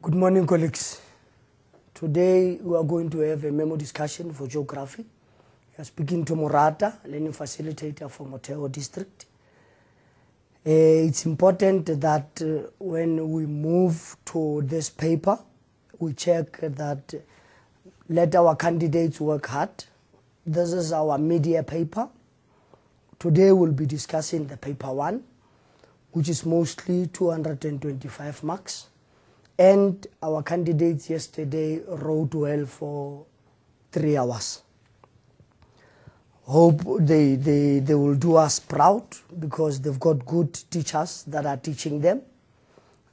Good morning, colleagues. Today we are going to have a memo discussion for geography. We are speaking to Murata, learning facilitator for Moteo district. It's important that when we move to this paper, we check that let our candidates work hard. This is our media paper. Today we'll be discussing the paper 1, which is mostly 225 marks. And our candidates yesterday wrote well for 3 hours. Hope they will do us proud because they've got good teachers that are teaching them.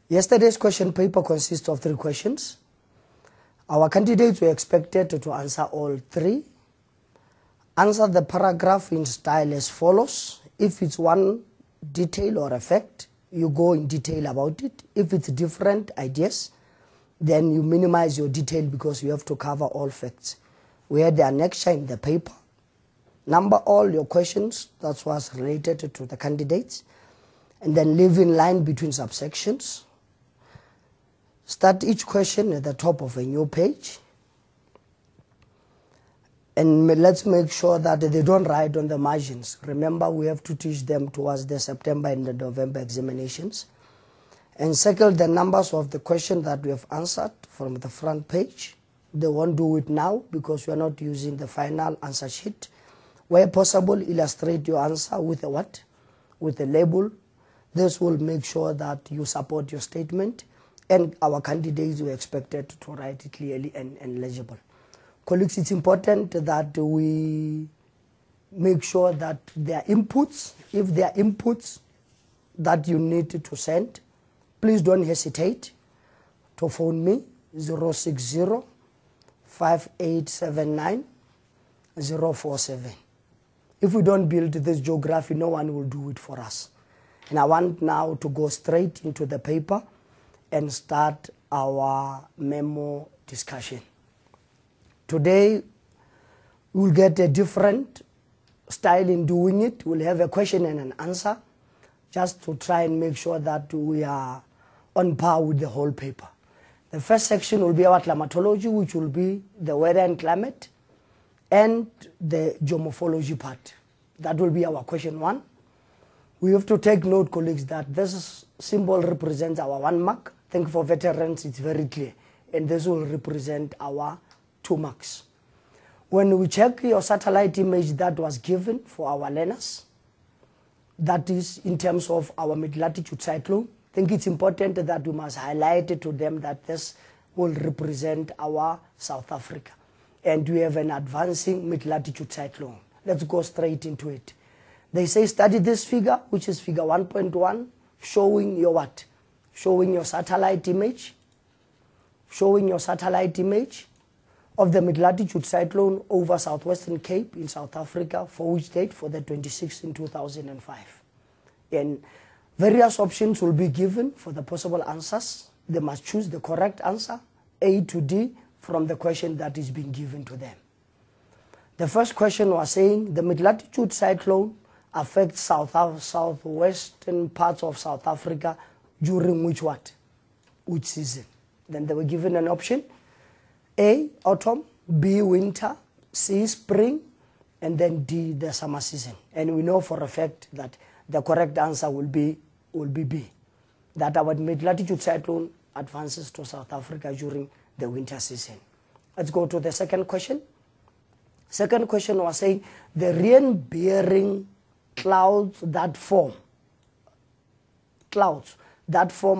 Yesterday's question paper consists of 3 questions. Our candidates were expected to answer all 3. Answer the paragraph in style as follows. If it's one detail or a fact, you go in detail about it. If it's different ideas, then you minimize your detail because you have to cover all facts. We had the annexure in the paper. Number all your questions that was related to the candidates, and then leave in line between subsections. Start each question at the top of a new page. And let's make sure that they don't write on the margins. Remember, we have to teach them towards the September and the November examinations. And circle the numbers of the question that we have answered from the front page. They won't do it now because we are not using the final answer sheet. Where possible, illustrate your answer with a what? With a label. This will make sure that you support your statement. And our candidates were expected to write it clearly and legible. Colleagues, it's important that we make sure that their inputs, if there are inputs that you need to send, please don't hesitate to phone me, 060-5879-047. If we don't build this geography, no one will do it for us. And I want now to go straight into the paper and start our memo discussion. Today, we'll get a different style in doing it. We'll have a question and an answer, just to try and make sure that we are on par with the whole paper. The first section will be our climatology, which will be the weather and climate, and the geomorphology part. That will be our question 1. We have to take note, colleagues, that this symbol represents our 1 mark. Thank you for veterans, it's very clear. And this will represent our 2 marks. When we check your satellite image that was given for our learners, that is in terms of our mid-latitude cyclone, I think it's important that we must highlight it to them that this will represent our South Africa. And we have an advancing mid-latitude cyclone. Let's go straight into it. They say study this figure, which is figure 1.1, showing your what? Showing your satellite image. Showing your satellite image of the mid-latitude cyclone over southwestern Cape in South Africa, for which date? For the 26th in 2005. And various options will be given for the possible answers. They must choose the correct answer, A to D, from the question that is being given to them. The first question was saying the mid-latitude cyclone affects southwestern parts of South Africa during which what? Which season? Then they were given an option. A, autumn, B, winter, C, spring, and then D, the summer season. And we know for a fact that the correct answer will be B, that our mid-latitude cyclone advances to South Africa during the winter season. Let's go to the second question. Second question was saying the rain-bearing clouds that form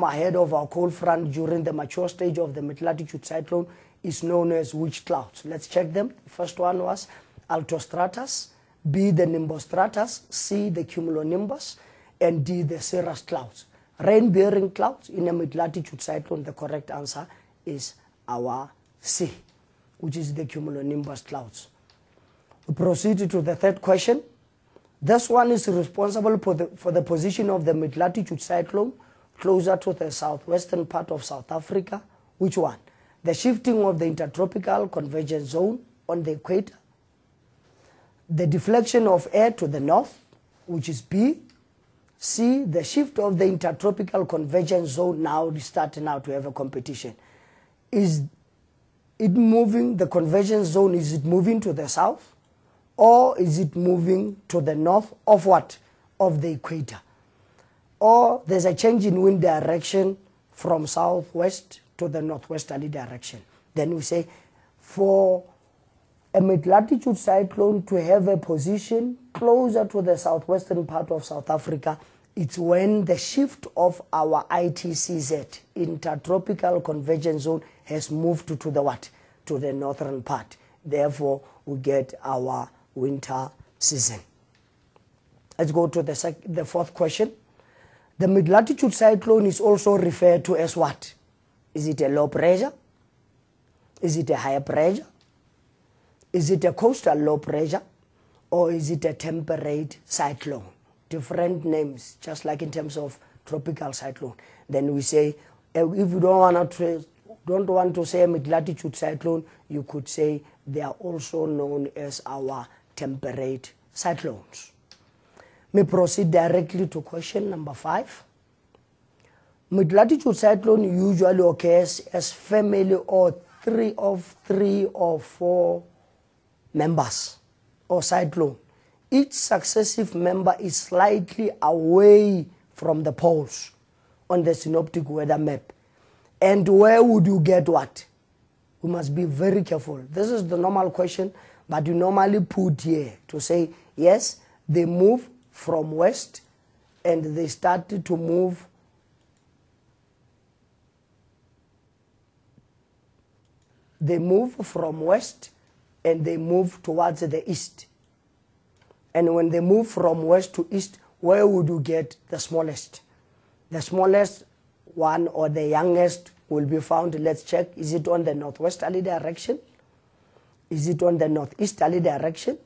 ahead of our cold front during the mature stage of the mid-latitude cyclone is known as which clouds? Let's check them. The first one was altostratus, B, the nimbostratus, C, the cumulonimbus, and D, the cirrus clouds. Rain-bearing clouds in a mid-latitude cyclone, the correct answer is our C, which is the cumulonimbus clouds. We proceed to the third question. This one is responsible for the position of the mid-latitude cyclone closer to the southwestern part of South Africa. Which one? The shifting of the intertropical convergence zone on the equator, the deflection of air to the north, which is B, C, the shift of the intertropical convergence zone. Now we start now to have a competition. is it moving, the convergence zone, is it moving to the south, or is it moving to the north of what? Of the equator? Or there's a change in wind direction from southwest to the northwesterly direction. Then we say for a mid-latitude cyclone to have a position closer to the southwestern part of South Africa, it's when the shift of our ITCZ, intertropical convergence zone, has moved to the what? To the northern part. Therefore, we get our winter season. Let's go to the fourth question. The mid-latitude cyclone is also referred to as what? Is it a low pressure? Is it a high pressure? Is it a coastal low pressure? Or is it a temperate cyclone? Different names, just like in terms of tropical cyclone. Then we say, if you don't want to say a mid-latitude cyclone, you could say they are also known as our temperate cyclones. Me proceed directly to question number 5. Mid-latitude cyclone usually occurs as family or three or four members or cyclone. Each successive member is slightly away from the poles on the synoptic weather map. And where would you get what? We must be very careful. This is the normal question, but you normally put here to say, yes, they move from west and they started to move from west and they move towards the east. And when they move from west to east, where would you get the smallest? The smallest one or the youngest will be found, let's check, is it on the northwesterly direction? Is it on the northeasterly direction?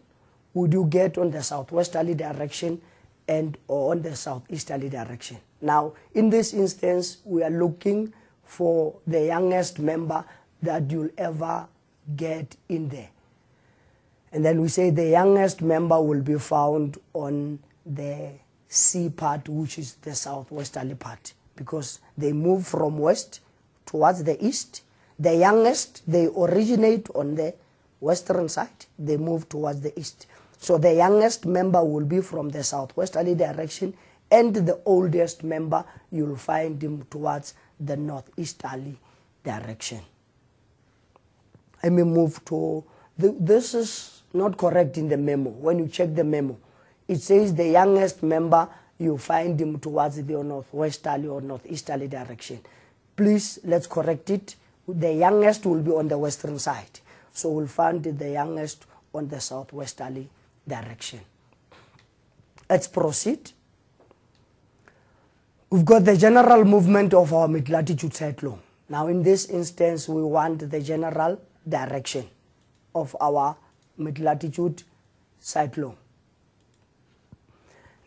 Would you get on the southwesterly direction and or on the southeasterly direction? Now, in this instance, we are looking for the youngest member that you'll ever get in there. And then we say the youngest member will be found on the sea part, which is the southwesterly part, because they move from west towards the east. The youngest, they originate on the western side, they move towards the east. So the youngest member will be from the southwesterly direction, and the oldest member, you'll find him towards the northeasterly direction. Let me move to, this is not correct in the memo. When you check the memo, it says the youngest member, you find him towards the northwesterly or northeasterly direction. Please, let's correct it. The youngest will be on the western side. So we'll find the youngest on the southwesterly direction. Let's proceed. We've got the general movement of our mid-latitude cyclone. Now in this instance, we want the general direction of our mid-latitude cyclone.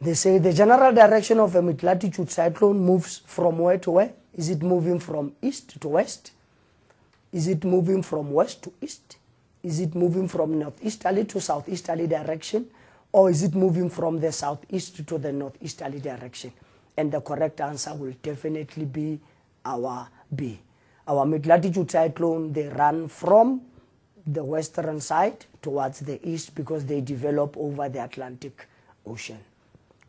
They say the general direction of a mid-latitude cyclone moves from where to where? Is it moving from east to west? Is it moving from west to east? Is it moving from northeasterly to southeasterly direction? Or is it moving from the southeast to the northeasterly direction? And the correct answer will definitely be our B. Our mid-latitude cyclone, they run from the western side towards the east because they develop over the Atlantic Ocean.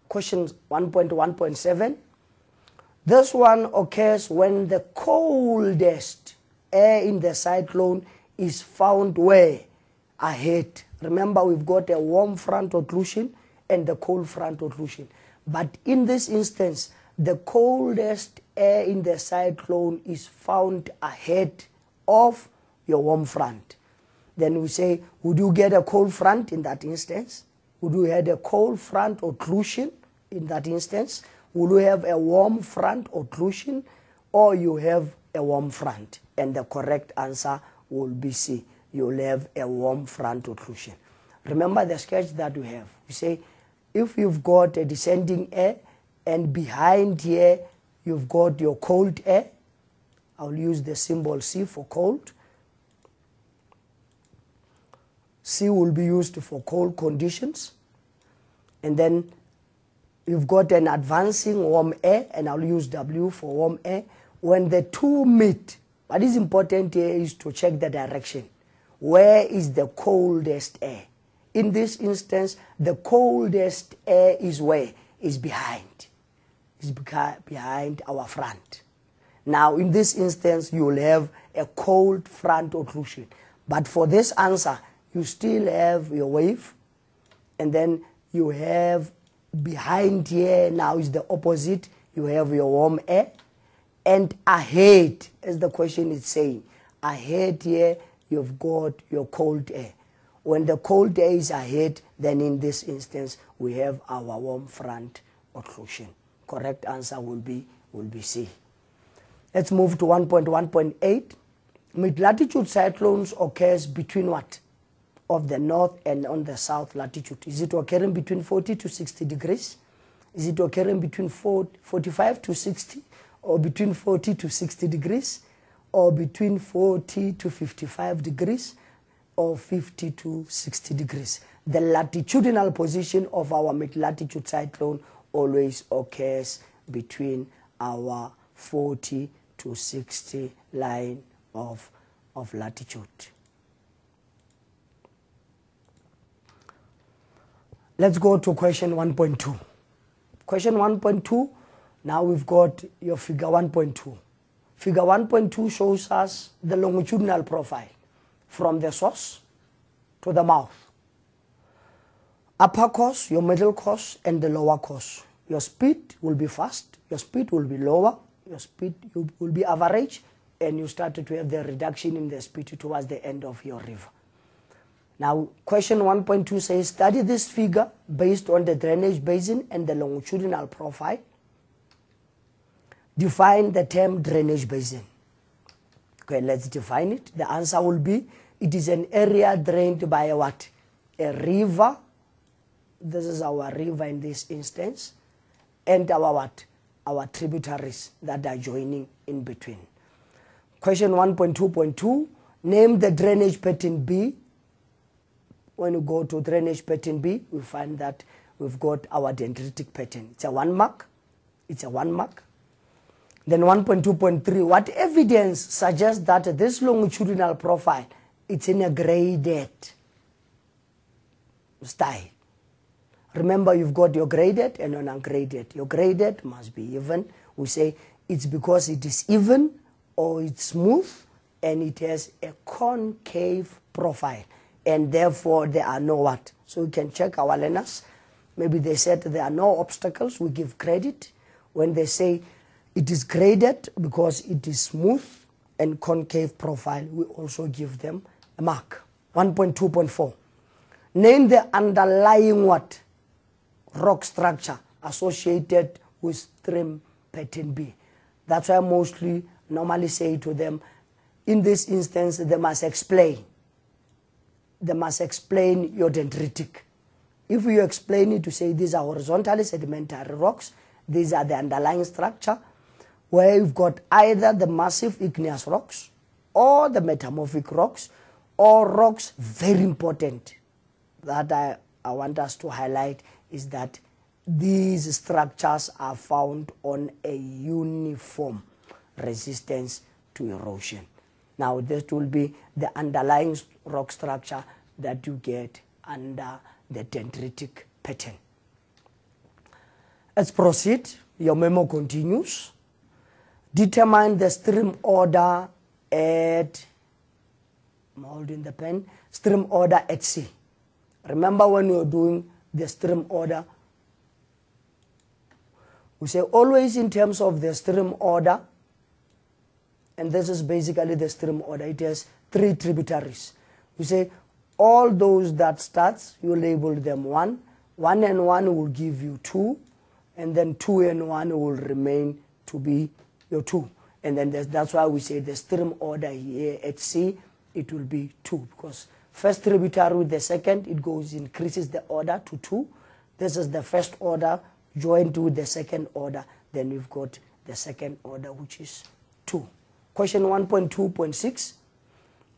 Question 1.1.7. This one occurs when the coldest air in the cyclone is found where? Ahead. Remember, we've got a warm front occlusion and the cold front occlusion. But in this instance, the coldest air in the cyclone is found ahead of your warm front. Then we say, would you get a cold front in that instance? Would you have a cold front occlusion in that instance? Would you have a warm front occlusion, or you have a warm front? And the correct answer will be C. You'll have a warm front occlusion. Remember the sketch that we have. We say, if you've got a descending air, and behind here you've got your cold air, I'll use the symbol C for cold. C will be used for cold conditions. And then you've got an advancing warm air, and I'll use W for warm air. When the two meet, What is important here is to check the direction. Where is the coldest air? In this instance, the coldest air is where? Is behind. Is behind our front. Now, in this instance, you will have a cold front occlusion. But for this answer, you still have your wave, and then you have behind here, now is the opposite, you have your warm air, and ahead, as the question is saying, ahead here, you've got your cold air. When the cold air is ahead, then in this instance, we have our warm front occlusion. Correct answer will be C. Let's move to 1.1.8. Mid-latitude cyclones occurs between what? Of the north and on the south latitude. Is it occurring between 40 to 60 degrees? Is it occurring between 45 to 60? Or between 40 to 60 degrees? Or between 40 to 55 degrees? Or 50 to 60 degrees? The latitudinal position of our mid-latitude cyclone always occurs between our 40 to 60 line of latitude. Let's go to question 1.2. Question 1.2, now we've got your figure 1.2. Figure 1.2 shows us the longitudinal profile from the source to the mouth. Upper course, your middle course, and the lower course. Your speed will be fast, your speed will be lower, your speed will be average, and you started to have the reduction in the speed towards the end of your river. Now, question 1.2 says, study this figure based on the drainage basin and the longitudinal profile. Define the term drainage basin. Okay, let's define it. The answer will be, it is an area drained by a what? A river. This is our river in this instance. And our what? Our tributaries that are joining in between. Question 1.2.2, name the drainage pattern B. When you go to drainage pattern B, we find that we've got our dendritic pattern. It's a 1 mark. It's a 1 mark. Then 1.2.3, what evidence suggests that this longitudinal profile, it's in a graded style? Remember, you've got your graded and your ungraded. Your graded must be even. We say it's because it is even or it's smooth and it has a concave profile. And therefore, there are no what? So we can check our learners. Maybe they said there are no obstacles. We give credit. When they say it is graded because it is smooth and concave profile, we also give them a mark. 1.2.4. Name the underlying what? Rock structure associated with stream pattern B. That's why I mostly normally say to them, in this instance, they must explain. They must explain your dendritic. If you explain it to say these are horizontally sedimentary rocks, these are the underlying structure, where you've got either the massive igneous rocks or the metamorphic rocks or rocks, very important, that I want us to highlight is that these structures are found on a uniform resistance to erosion. Now, this will be the underlying rock structure that you get under the dendritic pattern. Let's proceed. Your memo continues. Determine the stream order at, I'm holding the pen, stream order at sea. Remember when you're doing the stream order, we say always in terms of the stream order, and this is basically the stream order. It has 3 tributaries. We say all those that starts, you label them 1. 1 and 1 will give you 2, and then 2 and 1 will remain to be your 2. And then that's why we say the stream order here at sea, it will be 2, because first tributary with the second, it goes, increases the order to 2. This is the first order joined with the second order. Then we've got the second order, which is 2. Question 1.2.6.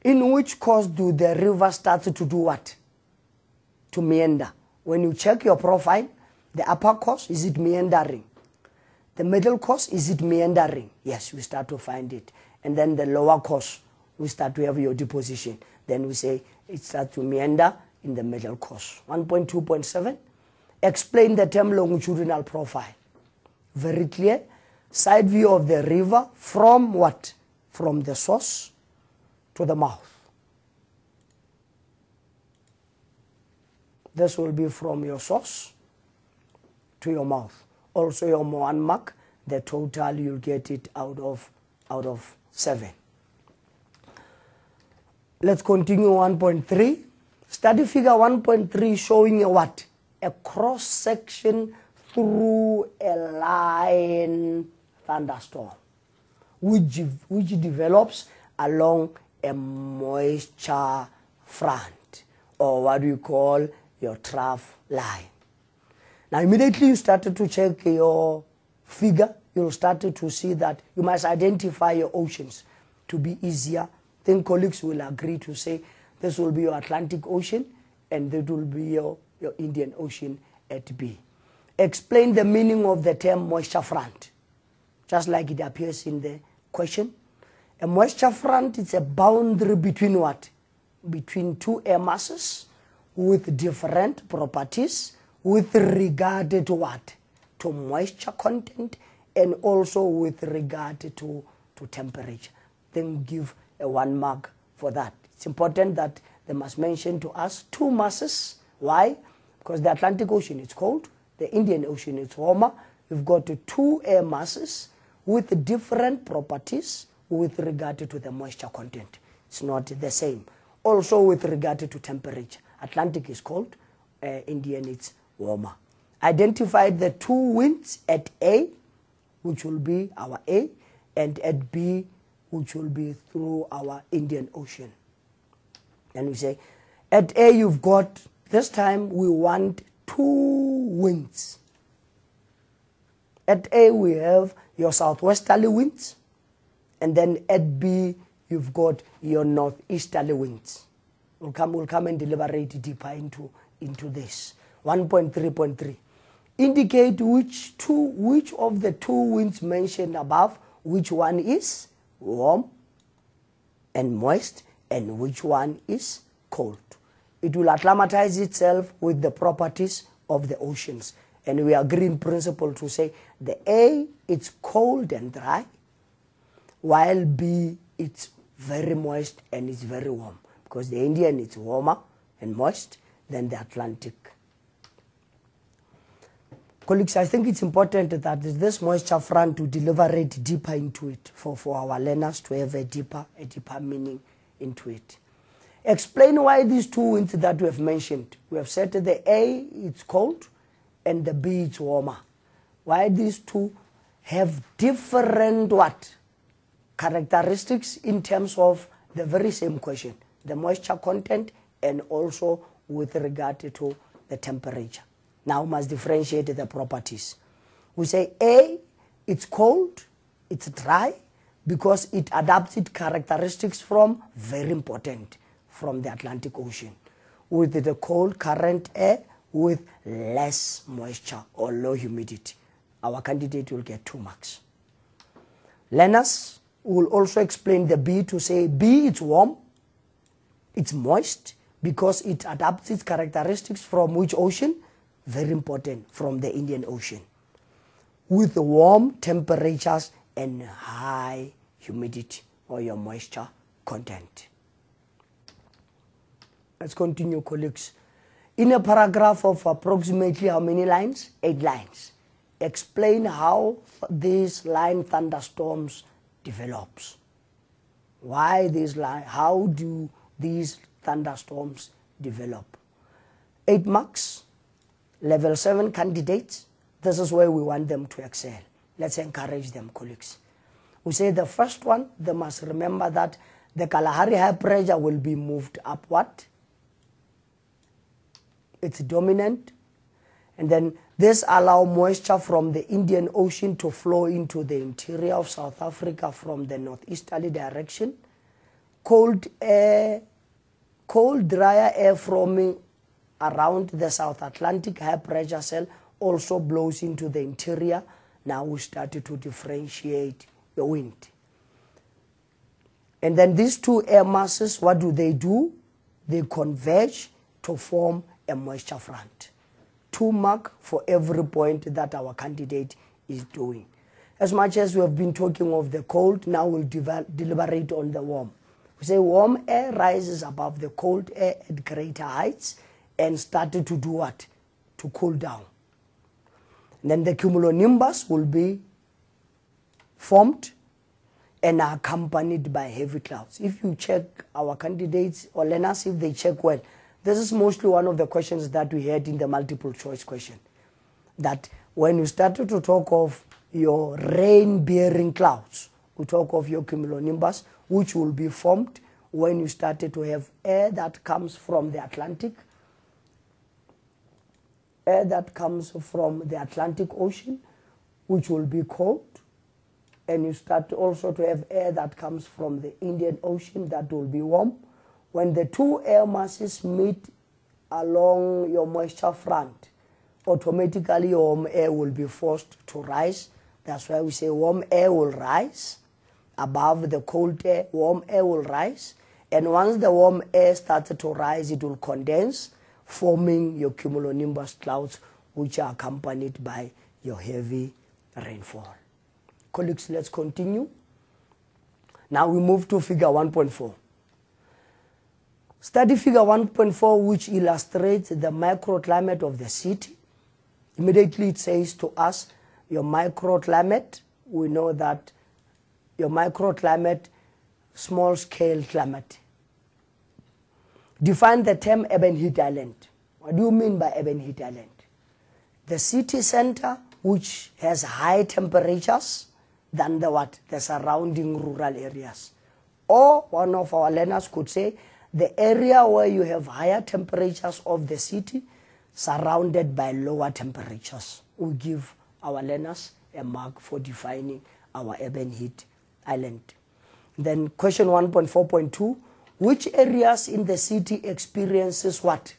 In which course do the river start to do what? To meander. When you check your profile, the upper course, is it meandering? The middle course, is it meandering? Yes, we start to find it. and then the lower course, we start to have your deposition. Then we say it starts to meander in the middle course. 1.2.7, explain the term longitudinal profile. Very clear. Side view of the river from what? From the source to the mouth. This will be from your source to your mouth. Also your one mark, the total you'll get it out of 7. Let's continue 1.3. Study figure 1.3 showing a what? A cross section through a line thunderstorm, which develops along a moisture front, or what we call your trough line. Now immediately you started to check your figure, you'll start to see that you must identify your oceans to be easier. I think colleagues will agree to say this will be your Atlantic Ocean and that will be your Indian Ocean at B. Explain the meaning of the term moisture front, just like it appears in the question. A moisture front is a boundary between what? Between two air masses with different properties with regard to what? To moisture content and also with regard to temperature. Then give a 1 mark for that. It's important that they must mention to us two masses. Why? Because the Atlantic Ocean is cold, the Indian Ocean is warmer. You've got two air masses with different properties with regard to the moisture content. It's not the same. Also with regard to temperature. Atlantic is cold, Indian is warmer. Identify the two winds at A, which will be our A, and at B, which will be through our Indian Ocean. And we say, at A you've got, this time we want two winds. At A we have your southwesterly winds, and then at B you've got your northeasterly winds. We'll come and deliberate deeper into this. 1.3.3. Indicate which of the two winds mentioned above, which one is warm and moist, and which one is cold. It will acclimatize itself with the properties of the oceans. And we agree in principle to say the A, it's cold and dry, while B, it's very moist and it's very warm. Because the Indian is warmer and moist than the Atlantic. Colleagues, I think it's important that this moisture front to deliberate deeper into it for our learners to have a deeper meaning into it. Explain why these two winds that we have mentioned. We have said that the A is cold and the B is warmer. Why these two have different what? Characteristics in terms of the very same question. The moisture content and also with regard to the temperature. Now we must differentiate the properties. We say A, it's cold, it's dry, because it adapts its characteristics from, very important, from the Atlantic Ocean, with the cold current air with less moisture or low humidity. Our candidate will get 2 marks. Learners will also explain the B to say B, it's warm, it's moist, because it adapts its characteristics from which ocean? Very important, from the Indian Ocean, with warm temperatures and high humidity or your moisture content. Let's continue, colleagues. In a paragraph of approximately how many lines? 8 lines. Explain how these line thunderstorms develops. Why these line? How do these thunderstorms develop? 8 marks. Level 7 candidates. This is where we want them to excel. Let's encourage them, colleagues. We say the first one, they must remember that the Kalahari high pressure will be moved upward. It's dominant. And then this allows moisture from the Indian Ocean to flow into the interior of South Africa from the northeasterly direction. Cold air, cold drier air from around the South Atlantic high pressure cell also blows into the interior. Now we started to differentiate the wind. And then these two air masses, what do? They converge to form a moisture front. 2 marks for every point that our candidate is doing. As much as we have been talking of the cold, now we'll deliberate on the warm. We say warm air rises above the cold air at greater heights and started to do what? To cool down. And then the cumulonimbus will be formed and are accompanied by heavy clouds. If you check our candidates or learners, if they check well, this is mostly one of the questions that we had in the multiple choice question. That when you started to talk of your rain-bearing clouds, we talk of your cumulonimbus, which will be formed when you started to have air that comes from the Atlantic, Ocean, which will be cold, and you start also to have air that comes from the Indian Ocean that will be warm. When the two air masses meet along your moisture front, automatically warm air will be forced to rise. That's why we say warm air will rise above the cold air. Warm air will rise, and once the warm air starts to rise, it will condense, forming your cumulonimbus clouds, which are accompanied by your heavy rainfall. Colleagues, let's continue. Now we move to figure 1.4. Study figure 1.4, which illustrates the microclimate of the city. Immediately it says to us, your microclimate, we know that your microclimate, small scale climate. Define the term urban heat island. What do you mean by urban heat island? The city center, which has high temperatures than the surrounding rural areas. Or one of our learners could say, the area where you have higher temperatures of the city surrounded by lower temperatures. We give our learners a mark for defining our urban heat island. Then question 1.4.2, which areas in the city experiences what?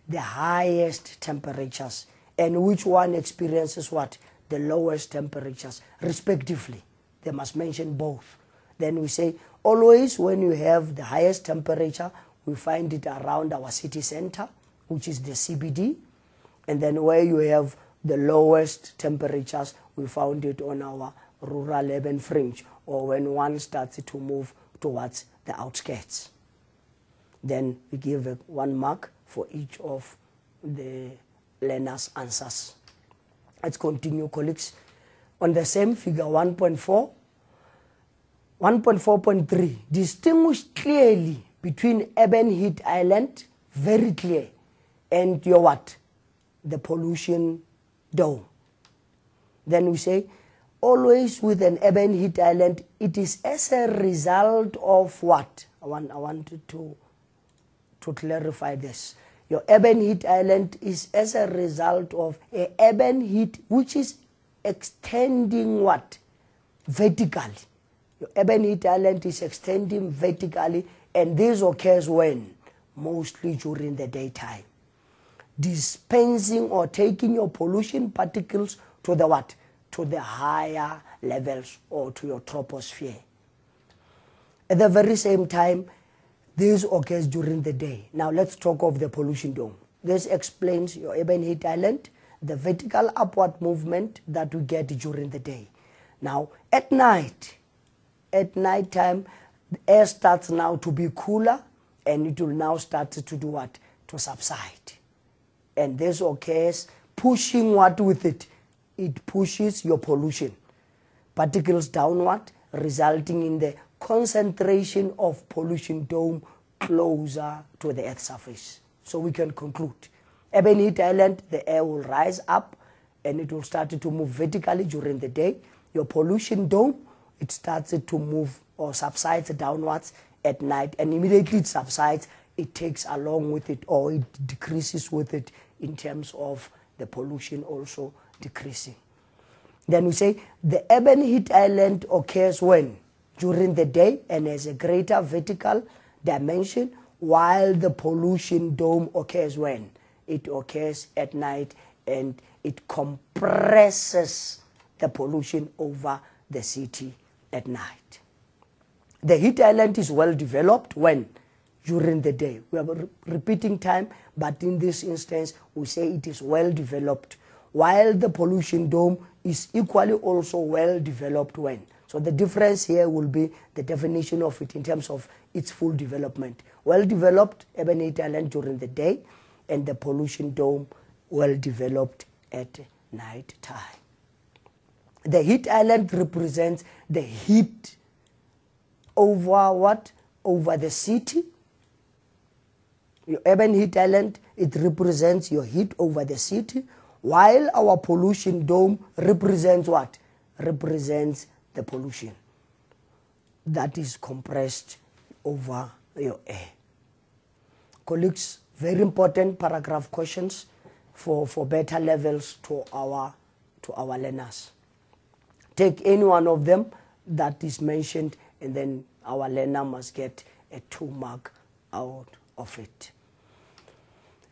The highest temperatures, and which one experiences what? The lowest temperatures, respectively. They must mention both. Then we say, always when you have the highest temperature, we find it around our city center, which is the CBD. And then where you have the lowest temperatures, we found it on our rural urban fringe, or when one starts to move towards the outskirts. Then we give 1 mark for each of the learners' answers. Let's continue, colleagues. On the same figure 1.4, 1.4.3, distinguish clearly between urban heat island, very clear, and your what? The pollution dome. Then we say, always with an urban heat island, it is as a result of what? I wanted to clarify this. Your urban heat island is as a result of a urban heat which is extending what? Vertically. Your urban heat island is extending vertically, and this occurs when? Mostly during the daytime. Dispensing or taking your pollution particles to the what? To the higher levels or to your troposphere. At the very same time, this occurs during the day. Now let's talk of the pollution dome. This explains your urban heat island, the vertical upward movement that we get during the day. Now at night time, the air starts now to be cooler, and it will now start to do what? To subside. And this occurs pushing what with it? It pushes your pollution particles downward, resulting in the concentration of pollution dome closer to the Earth's surface. So we can conclude, urban heat island, the air will rise up and it will start to move vertically during the day. Your pollution dome, it starts to move or subsides downwards at night, and immediately it subsides, it takes along with it, or it decreases with it in terms of the pollution also decreasing. Then we say the urban heat island occurs when? During the day and has a greater vertical dimension, while the pollution dome occurs when? It occurs at night, and it compresses the pollution over the city at night. The heat island is well developed when? During the day. We are repeating time, but in this instance, we say it is well developed. While the pollution dome is equally also well developed when? So the difference here will be the definition of it in terms of its full development. Well developed urban heat island during the day, and the pollution dome well developed at night time. The heat island represents the heat over what? Over the city. Your urban heat island, it represents your heat over the city, while our pollution dome represents what? Represents the pollution that is compressed over your air. Colleagues, very important paragraph questions for better levels to our learners. Take any one of them that is mentioned, and then our learner must get a 2 mark out of it.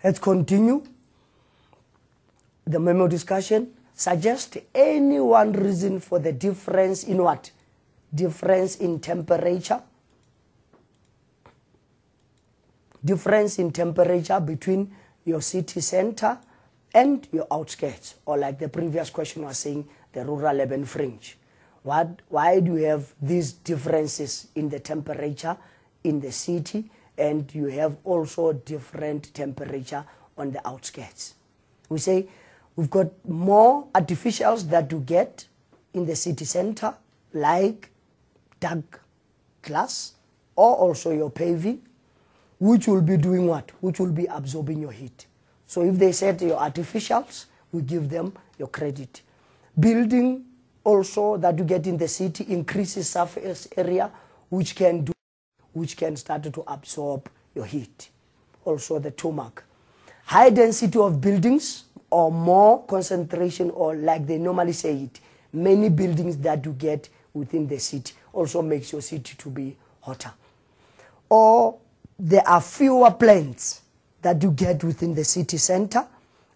Let's continue the memo discussion. Suggest any one reason for the difference in what? Difference in temperature. Difference in temperature between your city center and your outskirts, or like the previous question was saying, the rural urban fringe. Why do you have these differences in the temperature in the city, and you have also different temperature on the outskirts? We say we've got more artificials that you get in the city center, like dark glass, or also your paving, which will be doing what? Which will be absorbing your heat. So if they said your artificials, we give them your credit. Building also that you get in the city increases surface area, which can start to absorb your heat. Also the 2 mark. High density of buildings, or more concentration, or like they normally say it, many buildings that you get within the city also makes your city to be hotter. Or there are fewer plants that you get within the city center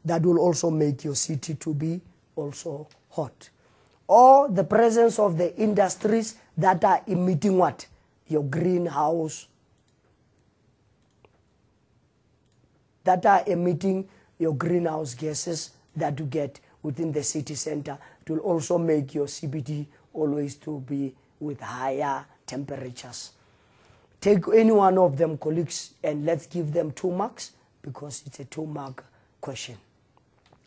that will also make your city to be also hot. Or the presence of the industries that are emitting what? Your greenhouse, that are emitting your greenhouse gases that you get within the city center. It will also make your CBD always to be with higher temperatures. Take any one of them, colleagues, and let's give them 2 marks because it's a 2 mark question.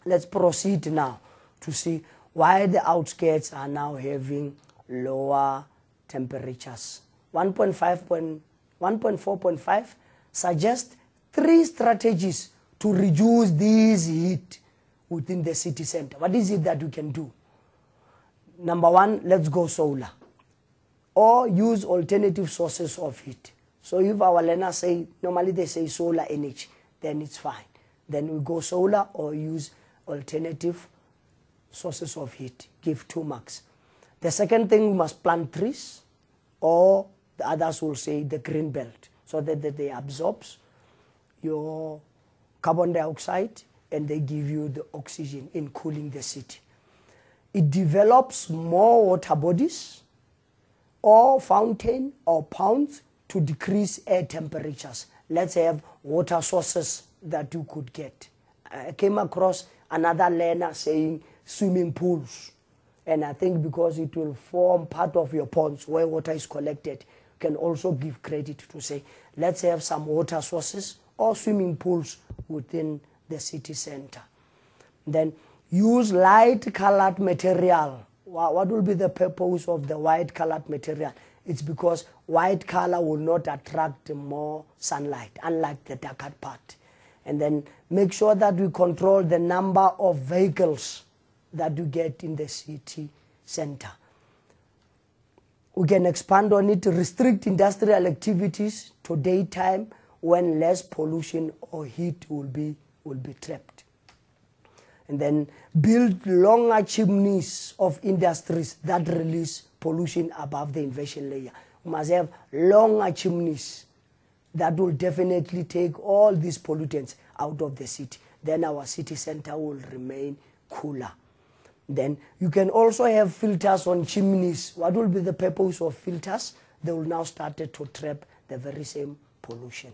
Let's proceed now to see why the outskirts are now having lower temperatures. 1.4.5 suggests 3 strategies to reduce this heat within the city center. What is it that we can do? Number 1, let's go solar, or use alternative sources of heat. So if our learners say, normally they say solar energy, then it's fine. Then we go solar or use alternative sources of heat, give 2 marks. The second thing, we must plant trees, or the others will say the green belt, so that they absorbs your carbon dioxide and they give you the oxygen in cooling the city. It develops more water bodies or fountain or ponds to decrease air temperatures. Let's have water sources that you could get. I came across another learner saying swimming pools. And I think because it will form part of your ponds where water is collected, you can also give credit to say, let's have some water sources or swimming pools within the city center. Then use light-colored material. What will be the purpose of the white-colored material? It's because white color will not attract more sunlight, unlike the darker part. And then make sure that we control the number of vehicles that you get in the city center. We can expand on it, restrict industrial activities to daytime when less pollution or heat will be trapped. And then build longer chimneys of industries that release pollution above the inversion layer. We must have longer chimneys that will definitely take all these pollutants out of the city. Then our city center will remain cooler. Then you can also have filters on chimneys. What will be the purpose of filters? they will now start to trap the very same pollution.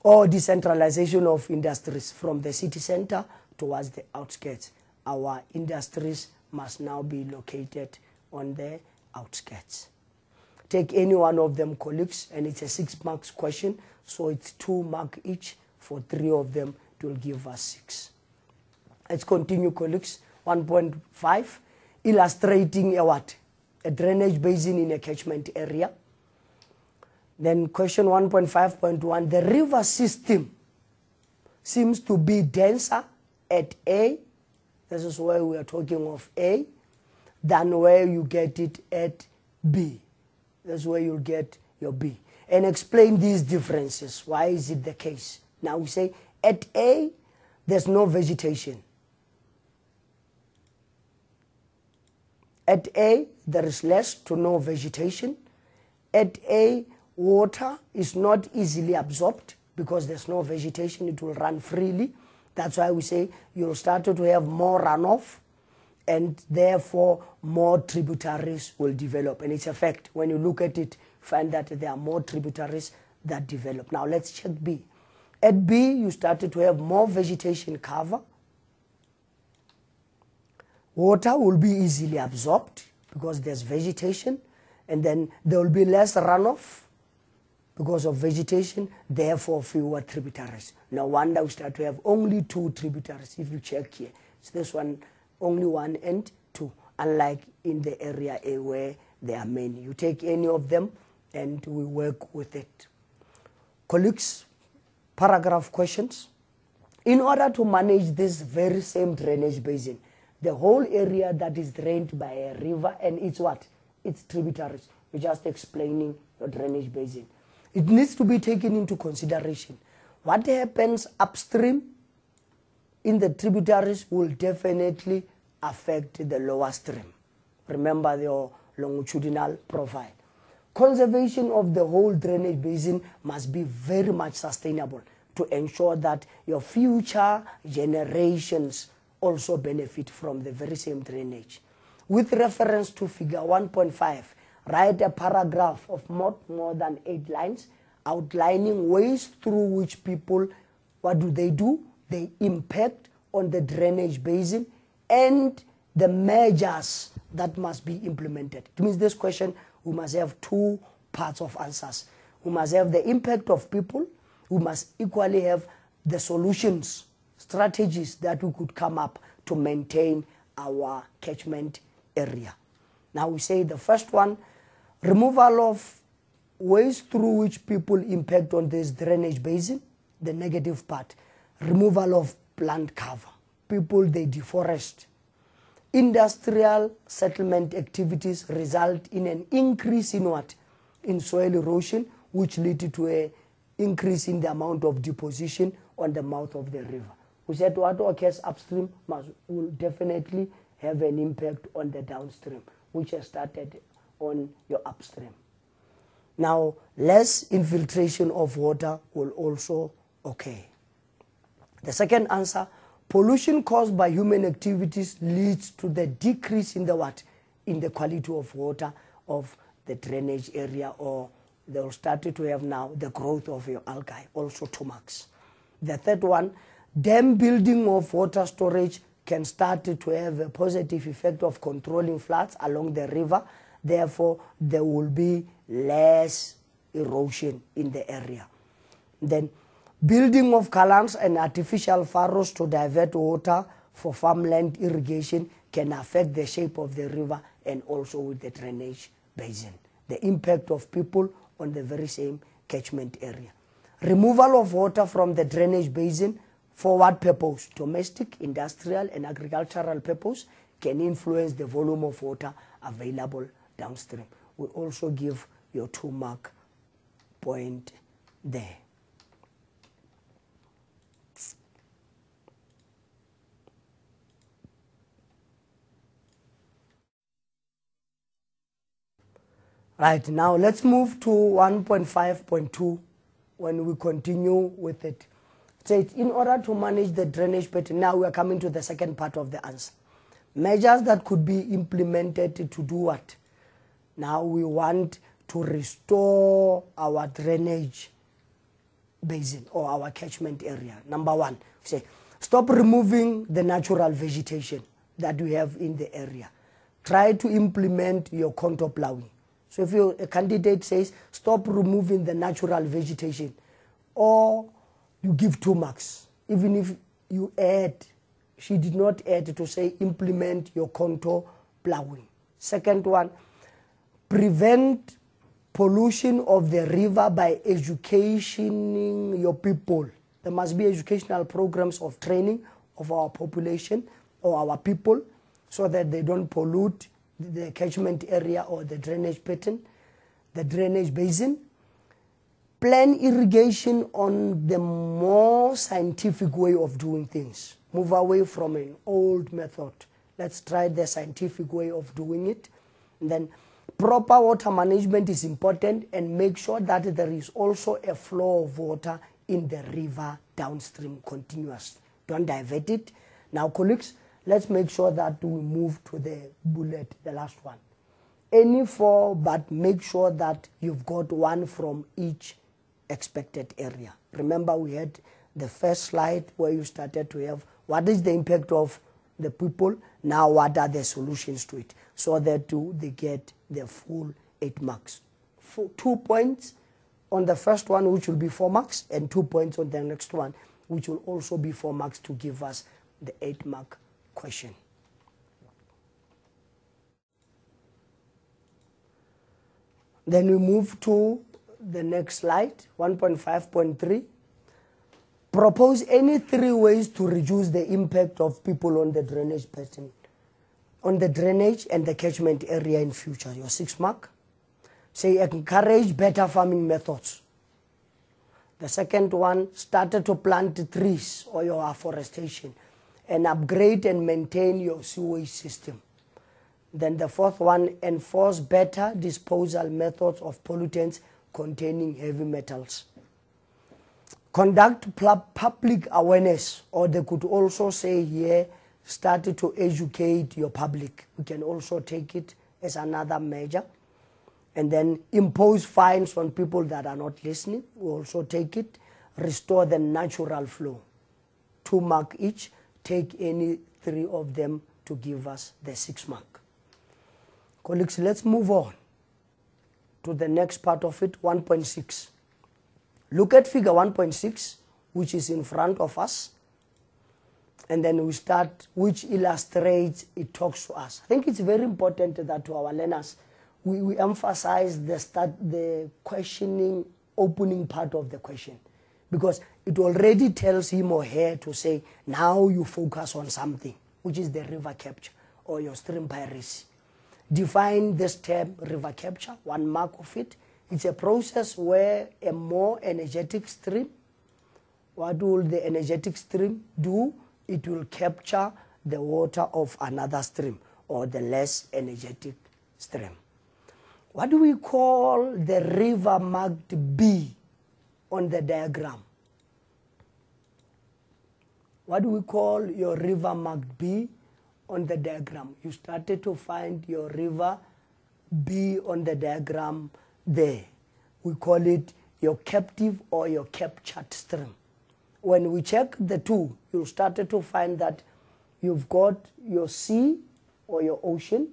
Or decentralization of industries from the city center towards the outskirts. Our industries must now be located on the outskirts. Take any one of them, colleagues, and it's a 6 marks question, so it's 2 marks each. For 3 of them, it will give us 6. Let's continue, colleagues. 1.5, illustrating a what? A drainage basin in a catchment area. Then question 1.5.1, the river system seems to be denser at A, this is where we are talking of A, than where you get it at B. That's where you'll get your B. And explain these differences. Why is it the case? Now we say at A, there's no vegetation. At A, there is less to no vegetation. At A, water is not easily absorbed because there's no vegetation, it will run freely. That's why we say you'll start to have more runoff and therefore more tributaries will develop. And it's a fact. When you look at it, find that there are more tributaries that develop. Now let's check B. At B, you started to have more vegetation cover. Water will be easily absorbed because there's vegetation, and then there will be less runoff because of vegetation, therefore fewer tributaries. No wonder we start to have only 2 tributaries. If you check here, it's this one, only 1 and 2, unlike in the area A where there are many. You take any of them and we work with it. Colleagues, paragraph questions. In order to manage this very same drainage basin, the whole area that is drained by a river and it's what? It's tributaries. We're just explaining your drainage basin. It needs to be taken into consideration. What happens upstream in the tributaries will definitely affect the lower stream. Remember your longitudinal profile. Conservation of the whole drainage basin must be very much sustainable to ensure that your future generations also benefit from the very same drainage. With reference to figure 1.5, write a paragraph of not more than 8 lines outlining ways through which people, what do? They impact on the drainage basin and the measures that must be implemented. It means this question, we must have 2 parts of answers. We must have the impact of people. We must equally have the solutions, strategies that we could come up to maintain our catchment area. Now we say the first one, removal of ways through which people impact on this drainage basin, the negative part. Removal of plant cover. People, they deforest. Industrial settlement activities result in an increase in what? In soil erosion, which lead to an increase in the amount of deposition on the mouth of the river. We said what occurs upstream will definitely have an impact on the downstream, which has started on your upstream. Now, less infiltration of water will also occur. The second answer, pollution caused by human activities leads to the decrease in the what? In the quality of water of the drainage area, or they will start to have now the growth of your algae, also 2 marks. The third one, dam building of water storage can start to have a positive effect of controlling floods along the river. Therefore, there will be less erosion in the area. Then, building of canals and artificial furrows to divert water for farmland irrigation can affect the shape of the river and also with the drainage basin. The impact of people on the very same catchment area. Removal of water from the drainage basin for what purpose? Domestic, industrial, and agricultural purpose can influence the volume of water available downstream. We also give your 2 mark point there. Right, now let's move to 1.5.2 when we continue with it. So it's in order to manage the drainage pattern, now we are coming to the second part of the answer. Measures that could be implemented to do what? Now we want to restore our drainage basin or our catchment area. Number one, we say, stop removing the natural vegetation that we have in the area. Try to implement your contour plowing. So if a candidate says, stop removing the natural vegetation, or you give 2 marks, even if you add, she did not add to say, implement your contour plowing. Second one, prevent pollution of the river by educating your people. There must be educational programs of training of our population or our people so that they don't pollute the catchment area or the drainage pattern, the drainage basin. Plan irrigation on the more scientific way of doing things. Move away from an old method. Let's try the scientific way of doing it. And then proper water management is important, and make sure that there is also a flow of water in the river downstream continuous. Don't divert it. Now, colleagues, let's make sure that we move to the bullet, the last one. Any 4, but make sure that you've got 1 from each expected area. Remember, we had the first slide where you started to have what is the impact of the people, now what are the solutions to it, so that they get the full 8 marks. 2 points on the first one, which will be 4 marks, and 2 points on the next one, which will also be 4 marks to give us the 8-mark question. Then we move to the next slide, 1.5.3. Propose any 3 ways to reduce the impact of people on the drainage pattern, on the drainage and the catchment area in future. Your 6 mark. Say, encourage better farming methods. The second one, started to plant trees or your afforestation, and upgrade and maintain your sewage system. Then the fourth one, enforce better disposal methods of pollutants containing heavy metals. Conduct public awareness, or they could also say here, start to educate your public. We can also take it as another measure. And then impose fines on people that are not listening. We also take it. Restore the natural flow. 2 mark each. Take any 3 of them to give us the 6 mark. Colleagues, let's move on to the next part of it, 1.6. Look at figure 1.6, which is in front of us. And then we start, which illustrates, it talks to us. I think it's very important that to our learners, we emphasize the questioning, opening part of the question, because it already tells him or her to say, now you focus on something, which is the river capture or your stream piracy. Define this term, river capture, 1 mark of it. It's a process where a more energetic stream, what will the energetic stream do? It will capture the water of another stream or the less energetic stream. What do we call the river marked B on the diagram? What do we call your river marked B on the diagram? You started to find your river B on the diagram there. We call it your captive or your captured stream. When we check the 2, you started to find that you've got your sea or your ocean.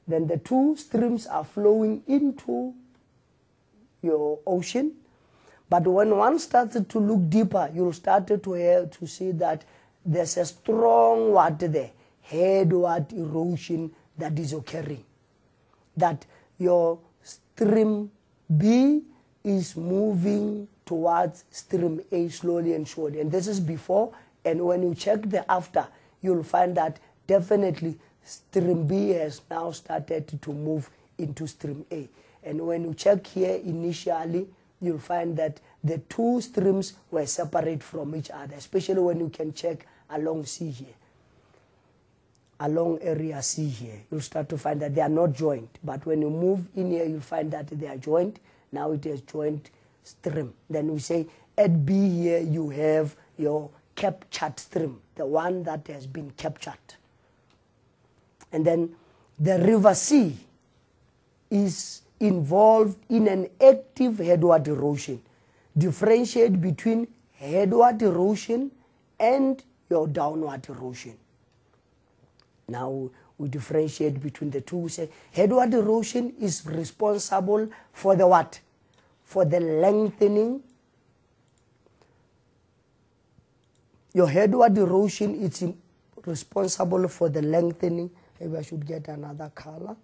Then the 2 streams are flowing into your ocean. But when one started to look deeper, you'll start to see that there's a strong headward erosion that is occurring. That your stream B is moving towards stream A slowly and surely. And this is before, and when you check the after, you'll find that definitely stream B has now started to move into stream A. And when you check here initially, you'll find that the 2 streams were separate from each other, especially when you can check along C here. Along area C here, you'll start to find that they are not joined. But when you move in here, you'll find that they are joined. Now it is joint stream. Then we say at B here, you have your captured stream, the one that has been captured. And then the river C is involved in an active headward erosion. Differentiate between headward erosion and your downward erosion. Now we differentiate between the two. We say headward erosion is responsible for the what? For the lengthening. Your headward erosion is responsible for the lengthening. Maybe I should get another color.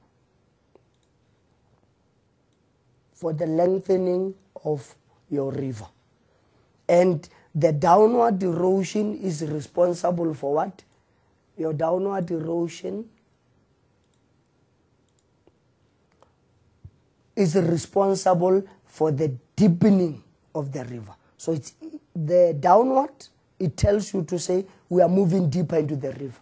For the lengthening of your river. And the downward erosion is responsible for what? Your downward erosion is responsible for the deepening of the river. So it's the downward, it tells you to say we are moving deeper into the river.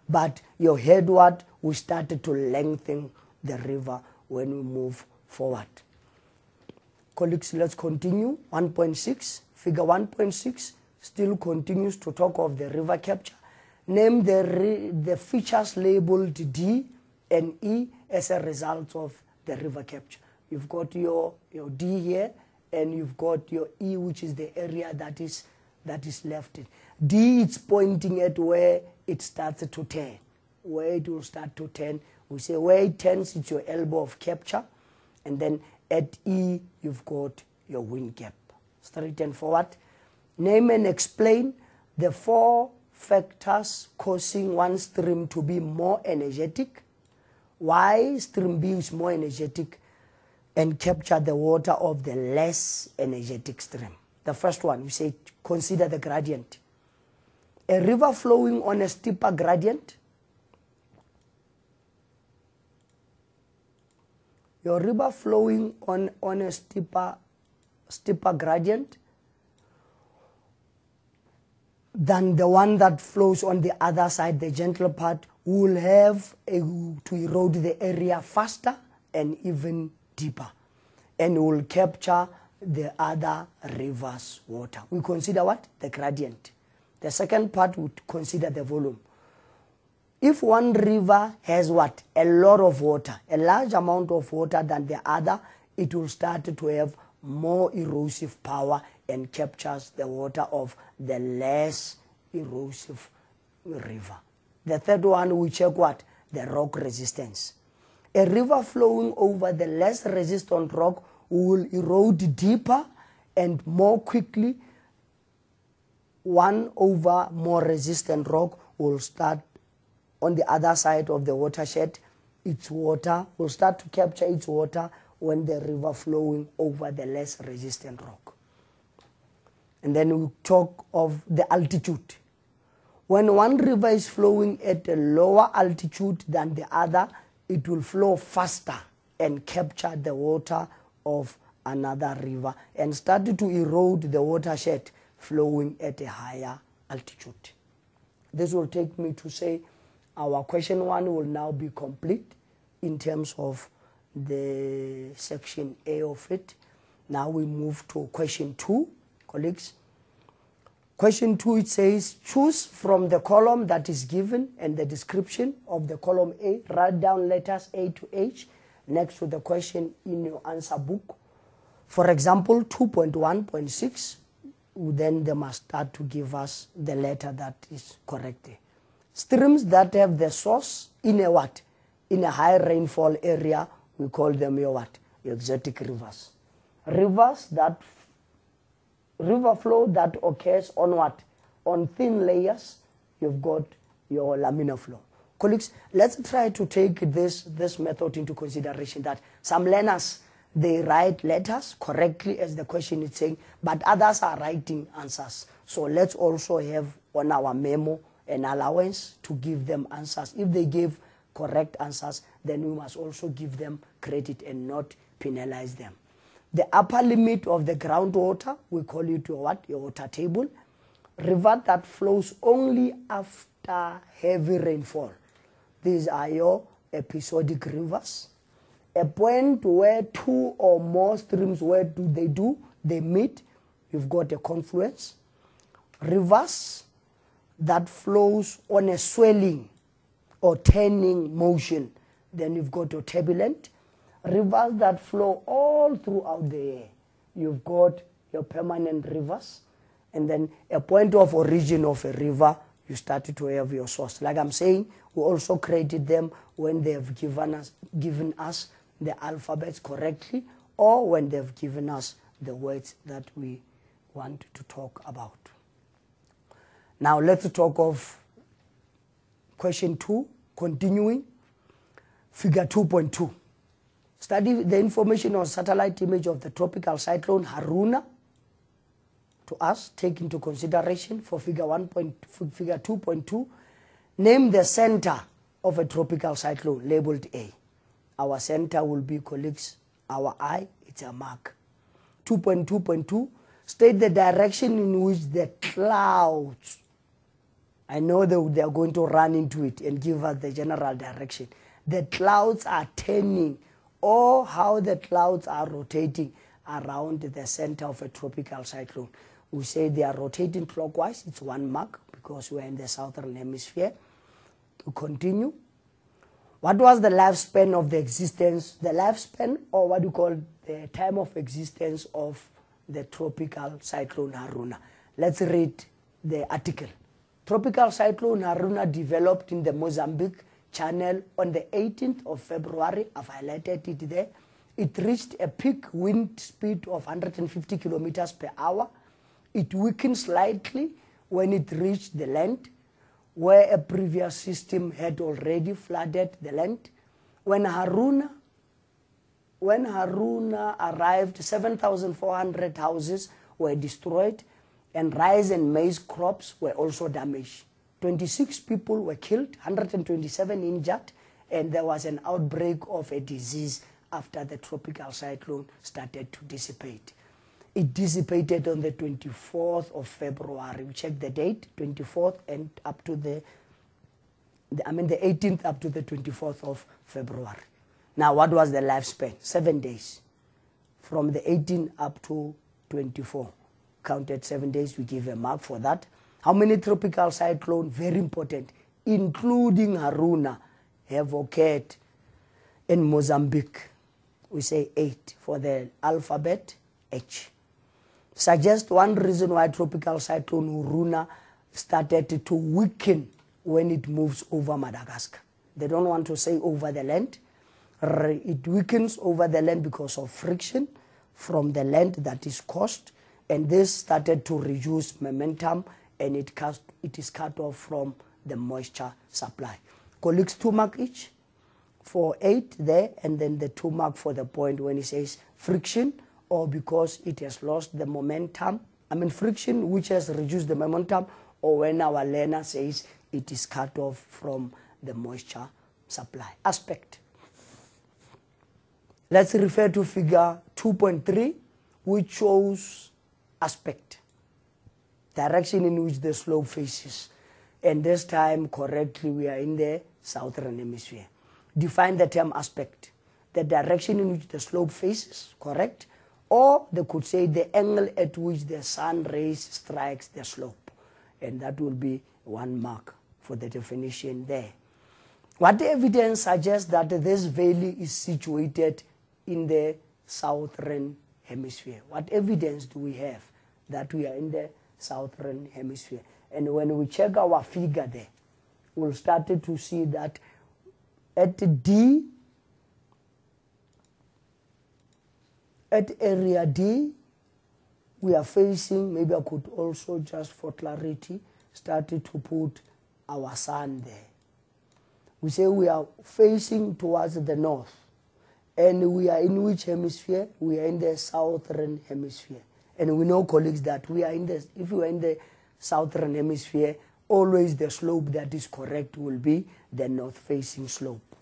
But your headward, we started to lengthen the river when we move forward. Colleagues, let's continue. 1.6, figure 1.6 still continues to talk of the river capture. Name the features labeled D and E as a result of the river capture. You've got your D here, and you've got your E, which is the area that is left. D, it's pointing at where it starts to turn. Where it will start to turn, we say where it turns, it's your elbow of capture, and then at E, you've got your wind gap. Straight and forward. Name and explain the 4 factors causing one stream to be more energetic. Why stream B is more energetic and capture the water of the less energetic stream. The first one, we say consider the gradient. A river flowing on a steeper gradient. Your river flowing on a steeper gradient than the one that flows on the other side, the gentle part, will have to erode the area faster and even deeper, and will capture the other river's water. We consider what? The gradient. The second part would consider the volume. If one river has what? A lot of water, a large amount of water than the other, it will start to have more erosive power and captures the water of the less erosive river. The third one, we check what? The rock resistance. A river flowing over the less resistant rock will erode deeper and more quickly. One over more resistant rock will start on the other side of the watershed. Its water will start to capture its water when the river flowing over the less resistant rock. And then we talk of the altitude. When one river is flowing at a lower altitude than the other, it will flow faster and capture the water of another river and start to erode the watershed flowing at a higher altitude. This will take me to say our question 1 will now be complete in terms of the section A of it. Now we move to question 2, colleagues. Question 2, it says, choose from the column that is given and the description of the column A. Write down letters A to H next to the question in your answer book. For example, 2.1.6, then they must start to give us the letter that is correct. Streams that have the source in a what? In a high rainfall area, we call them your what? Your exotic rivers. Rivers that river flow that occurs on what? On thin layers, you've got your laminar flow. Colleagues, let's try to take this method into consideration, that some learners, they write letters correctly as the question is saying, but others are writing answers. So let's also have on our memo an allowance to give them answers. If they give correct answers, then we must also give them credit and not penalize them. The upper limit of the groundwater, we call it your what? Your water table. River that flows only after heavy rainfall. These are your episodic rivers. A point where 2 or more streams, where do they meet, you've got a confluence. Rivers that flows on a swelling or turning motion, then you've got your turbulent. Rivers that flow all throughout the year. You've got your permanent rivers, and then a point of origin of a river, you started to have your source. Like I'm saying, we also created them when they have given us the alphabets correctly, or when they've given us the words that we want to talk about. Now let's talk of question 2, continuing, figure 2.2. Study the information on satellite image of the tropical cyclone Haruna. To us, take into consideration for figure 2.2. Name the center of a tropical cyclone labeled A. Our center will be, colleagues, our I, it's a mark. 2.2.2, state the direction in which the clouds, I know they are going to run into it and give us the general direction. The clouds are turning, or how the clouds are rotating around the center of a tropical cyclone. We say they are rotating clockwise. It's 1 mark because we're in the southern hemisphere. To continue, what was the lifespan of the existence, the lifespan, or what you call the time of existence of the tropical cyclone Haruna? Let's read the article. Tropical cyclone Haruna developed in the Mozambique Channel on the 18th of February. I've highlighted it there. It reached a peak wind speed of 150 kilometers per hour. It weakened slightly when it reached the land, where a previous system had already flooded the land. When Haruna arrived, 7,400 houses were destroyed, and rice and maize crops were also damaged. 26 people were killed, 127 injured, and there was an outbreak of a disease after the tropical cyclone started to dissipate. It dissipated on the 24th of February. We check the date, 24th and up to the 18th up to the 24th of February. Now, what was the lifespan? 7 days. From the 18th up to 24. Counted 7 days, we give a mark for that. How many tropical cyclones, very important, including Haruna, have occurred in Mozambique? We say 8 for the alphabet H. Suggest one reason why tropical cyclone Haruna started to weaken when it moves over Madagascar. They don't want to say over the land. It weakens over the land because of friction from the land that is caused, and this started to reduce momentum, and it is cut off from the moisture supply. Colleagues, 2 mark each for 8 there, and then the 2 mark for the point when it says friction, or because it has lost the momentum. Friction which has reduced the momentum, or when our learner says it is cut off from the moisture supply. Aspect. Let's refer to figure 2.3, which shows aspect, direction in which the slope faces. And this time, correctly, we are in the southern hemisphere. Define the term aspect, the direction in which the slope faces, correct? Or they could say the angle at which the sun rays strikes the slope. And that will be 1 mark for the definition there. What evidence suggests that this valley is situated in the southern hemisphere? What evidence do we have that we are in the southern hemisphere? And when we check our figure there, we'll start to see that at D, at area D, we are facing, maybe I could also just for clarity, started to put our sun there. We say we are facing towards the north. And we are in which hemisphere? We are in the southern hemisphere. And we know, colleagues, that we are in the, if we are in the southern hemisphere, always the slope that is correct will be the north-facing slope.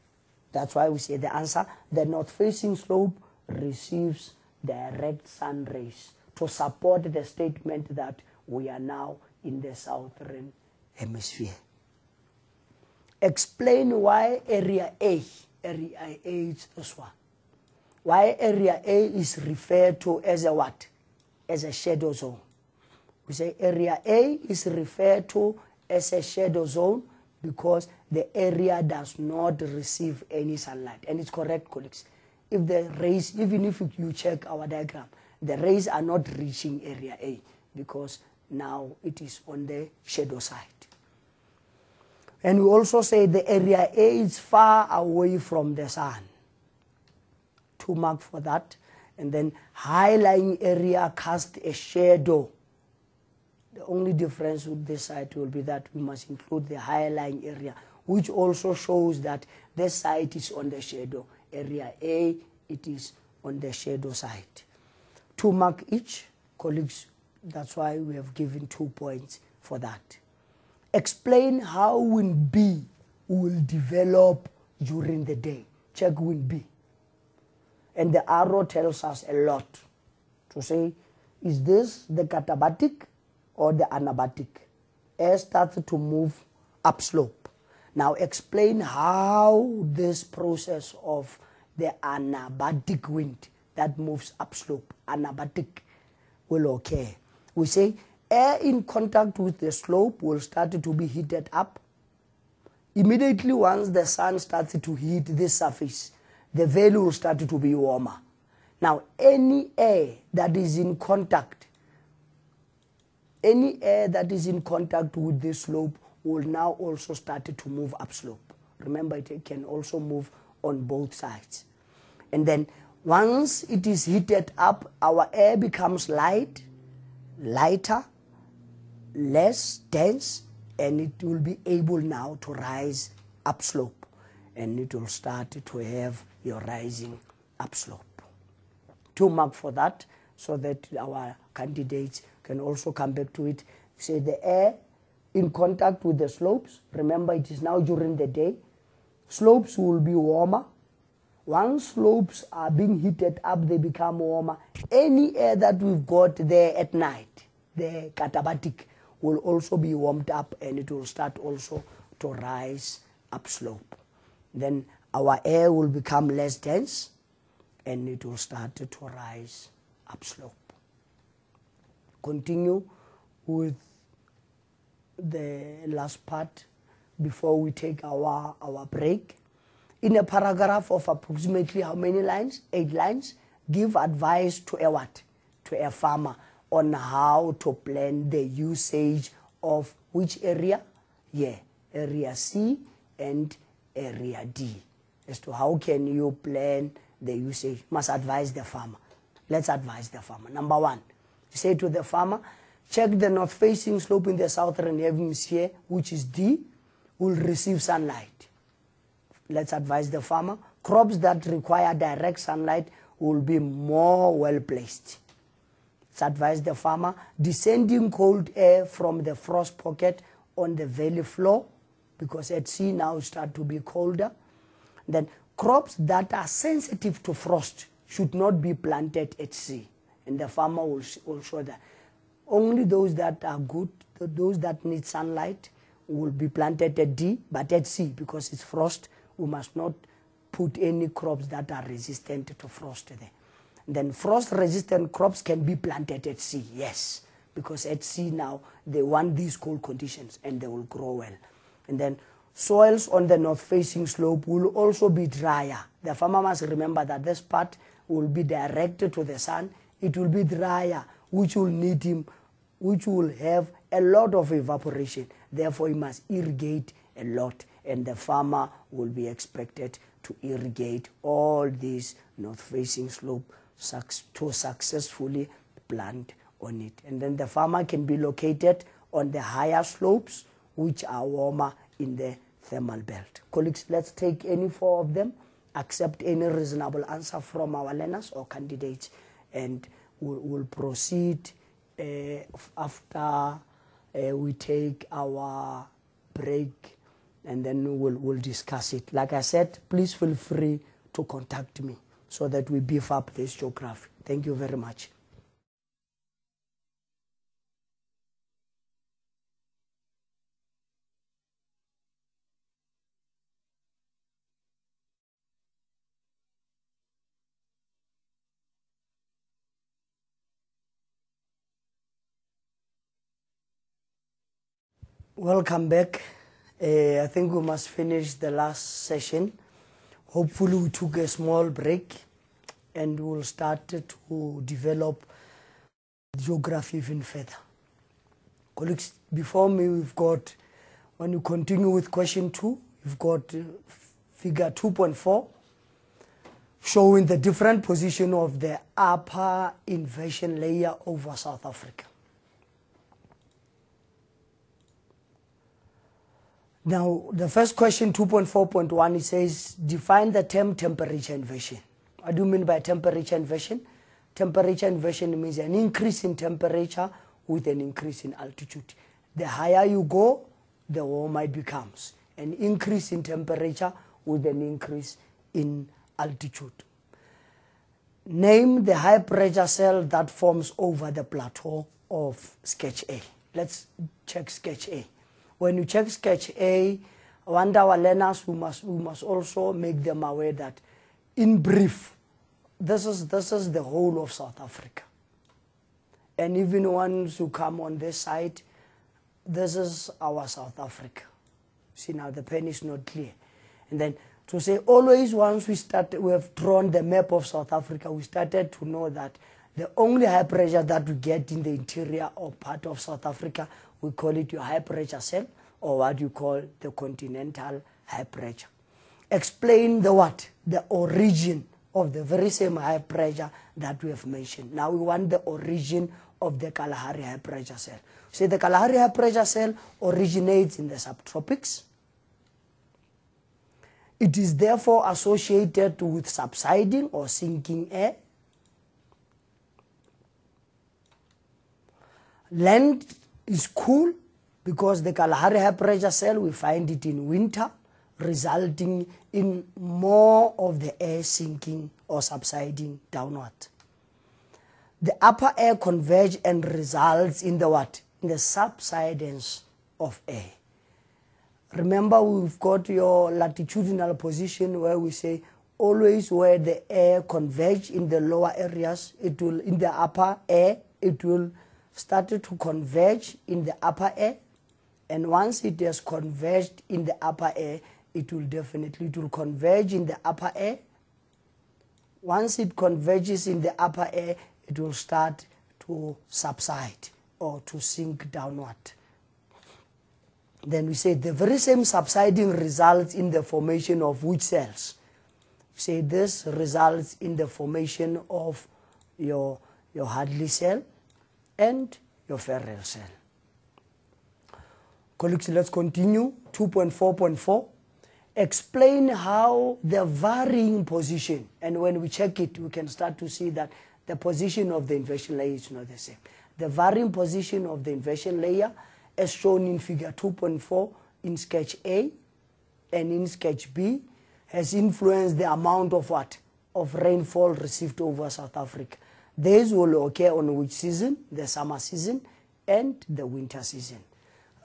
That's why we say the answer, the north-facing slope receives direct sun rays to support the statement that we are now in the southern hemisphere. Explain why area A is this one. Why area A is referred to as a what? As a shadow zone. We say area A is referred to as a shadow zone because the area does not receive any sunlight. And it's correct, colleagues. if the rays, even if you check our diagram, the rays are not reaching area A because now it is on the shadow side. And we also say the area A is far away from the sun. 2 mark for that. And then high-lying area cast a shadow. The only difference with this side will be that we must include the high-lying area, which also shows that this side is on the shadow. Area A, it is on the shadow side. 2 mark each, colleagues. That's why we have given 2 points for that. Explain how wind B will develop during the day. Check wind B. And the arrow tells us a lot to say, is this the katabatic or the anabatic? Air starts to move upslope. Now explain how this process of the anabatic wind that moves upslope, anabatic, will occur. We say air in contact with the slope will start to be heated up. Immediately once the sun starts to heat this surface, the valley will start to be warmer. Now any air that is in contact with this slope will now also start to move upslope. Remember, it can also move on both sides. And then once it is heated up, our air becomes lighter, less dense, and it will be able now to rise upslope. And it will start to have your rising upslope. 2 mark for that, so that our candidates can also come back to it. Say the air in contact with the slopes. Remember, it is now during the day. Slopes will be warmer. Once slopes are being heated up, they become warmer. Any air that we've got there at night, the katabatic, will also be warmed up, and it will start also to rise upslope. Then our air will become less dense, and it will start to rise upslope. Continue with the last part before we take our break. In a paragraph of approximately how many lines? 8 lines. Give advice to a what? To a farmer on how to plan the usage of which area? Yeah, area C and area D. As to how can you plan the usage, must advise the farmer. Let's advise the farmer. Number 1, you say to the farmer, check the north-facing slope in the southern hemisphere, which is D, will receive sunlight. Let's advise the farmer. Crops that require direct sunlight will be more well-placed. Let's advise the farmer. Descending cold air from the frost pocket on the valley floor, because at sea now start to be colder. Then crops that are sensitive to frost should not be planted at sea. And the farmer will show that. Only those that are good, those that need sunlight, will be planted at D, but at sea, because it's frost, we must not put any crops that are resistant to frost there. And then frost-resistant crops can be planted at sea, yes, because at sea now they want these cold conditions and they will grow well. And then soils on the north-facing slope will also be drier. The farmer must remember that this part will be directed to the sun. It will be drier, which will have a lot of evaporation. Therefore, he must irrigate a lot, and the farmer will be expected to irrigate all these north-facing slope to successfully plant on it. And then the farmer can be located on the higher slopes, which are warmer in the thermal belt. Colleagues, let's take any 4 of them, accept any reasonable answer from our learners or candidates, and we'll proceed after we take our break, and then we'll discuss it. Like I said, please feel free to contact me so that we beef up this geography. Thank you very much. Welcome back. I think we must finish the last session. Hopefully we took a small break and we'll start to develop geography even further. Colleagues, before me we've got, when you continue with question 2, you've got figure 2.4 showing the different position of the upper invasion layer over South Africa. Now, the first question, 2.4.1, it says, define the term temperature inversion. What do you mean by temperature inversion? Temperature inversion means an increase in temperature with an increase in altitude. The higher you go, the warmer it becomes. An increase in temperature with an increase in altitude. Name the high pressure cell that forms over the plateau of sketch A. Let's check sketch A. When you check sketch A, I want our learners, we must also make them aware that, in brief, this is the whole of South Africa. And even ones who come on this side, this is our South Africa. See, now the pen is not clear. And then to say, always once we have drawn the map of South Africa, we started to know that the only high pressure that we get in the interior or part of South Africa, we call it your high pressure cell, or what you call the continental high pressure. Explain the what? The origin of the very same high pressure that we have mentioned. Now we want the origin of the Kalahari high pressure cell. So the Kalahari high pressure cell originates in the subtropics. It is therefore associated with subsiding or sinking air. Land is cool because the Kalahari high pressure cell, we find it in winter, resulting in more of the air sinking or subsiding downward. The upper air converge and results in the what? In the subsidence of air. Remember, we've got your latitudinal position where we say always where the air converge in the lower areas, it will, in the upper air, it will start to converge in the upper air. And once it has converged in the upper air, it will converge in the upper air. Once it converges in the upper air, it will start to subside or to sink downward. Then we say the very same subsiding results in the formation of which cells? We say this results in the formation of your Hadley cell and your Ferrel cell. Colleagues, let's continue. 2.4.4. Explain how the varying position, and when we check it, we can start to see that the position of the inversion layer is not the same. The varying position of the inversion layer, as shown in figure 2.4 in sketch A and in sketch B, has influenced the amount of what? Of rainfall received over South Africa. These will occur on which season? The summer season and the winter season.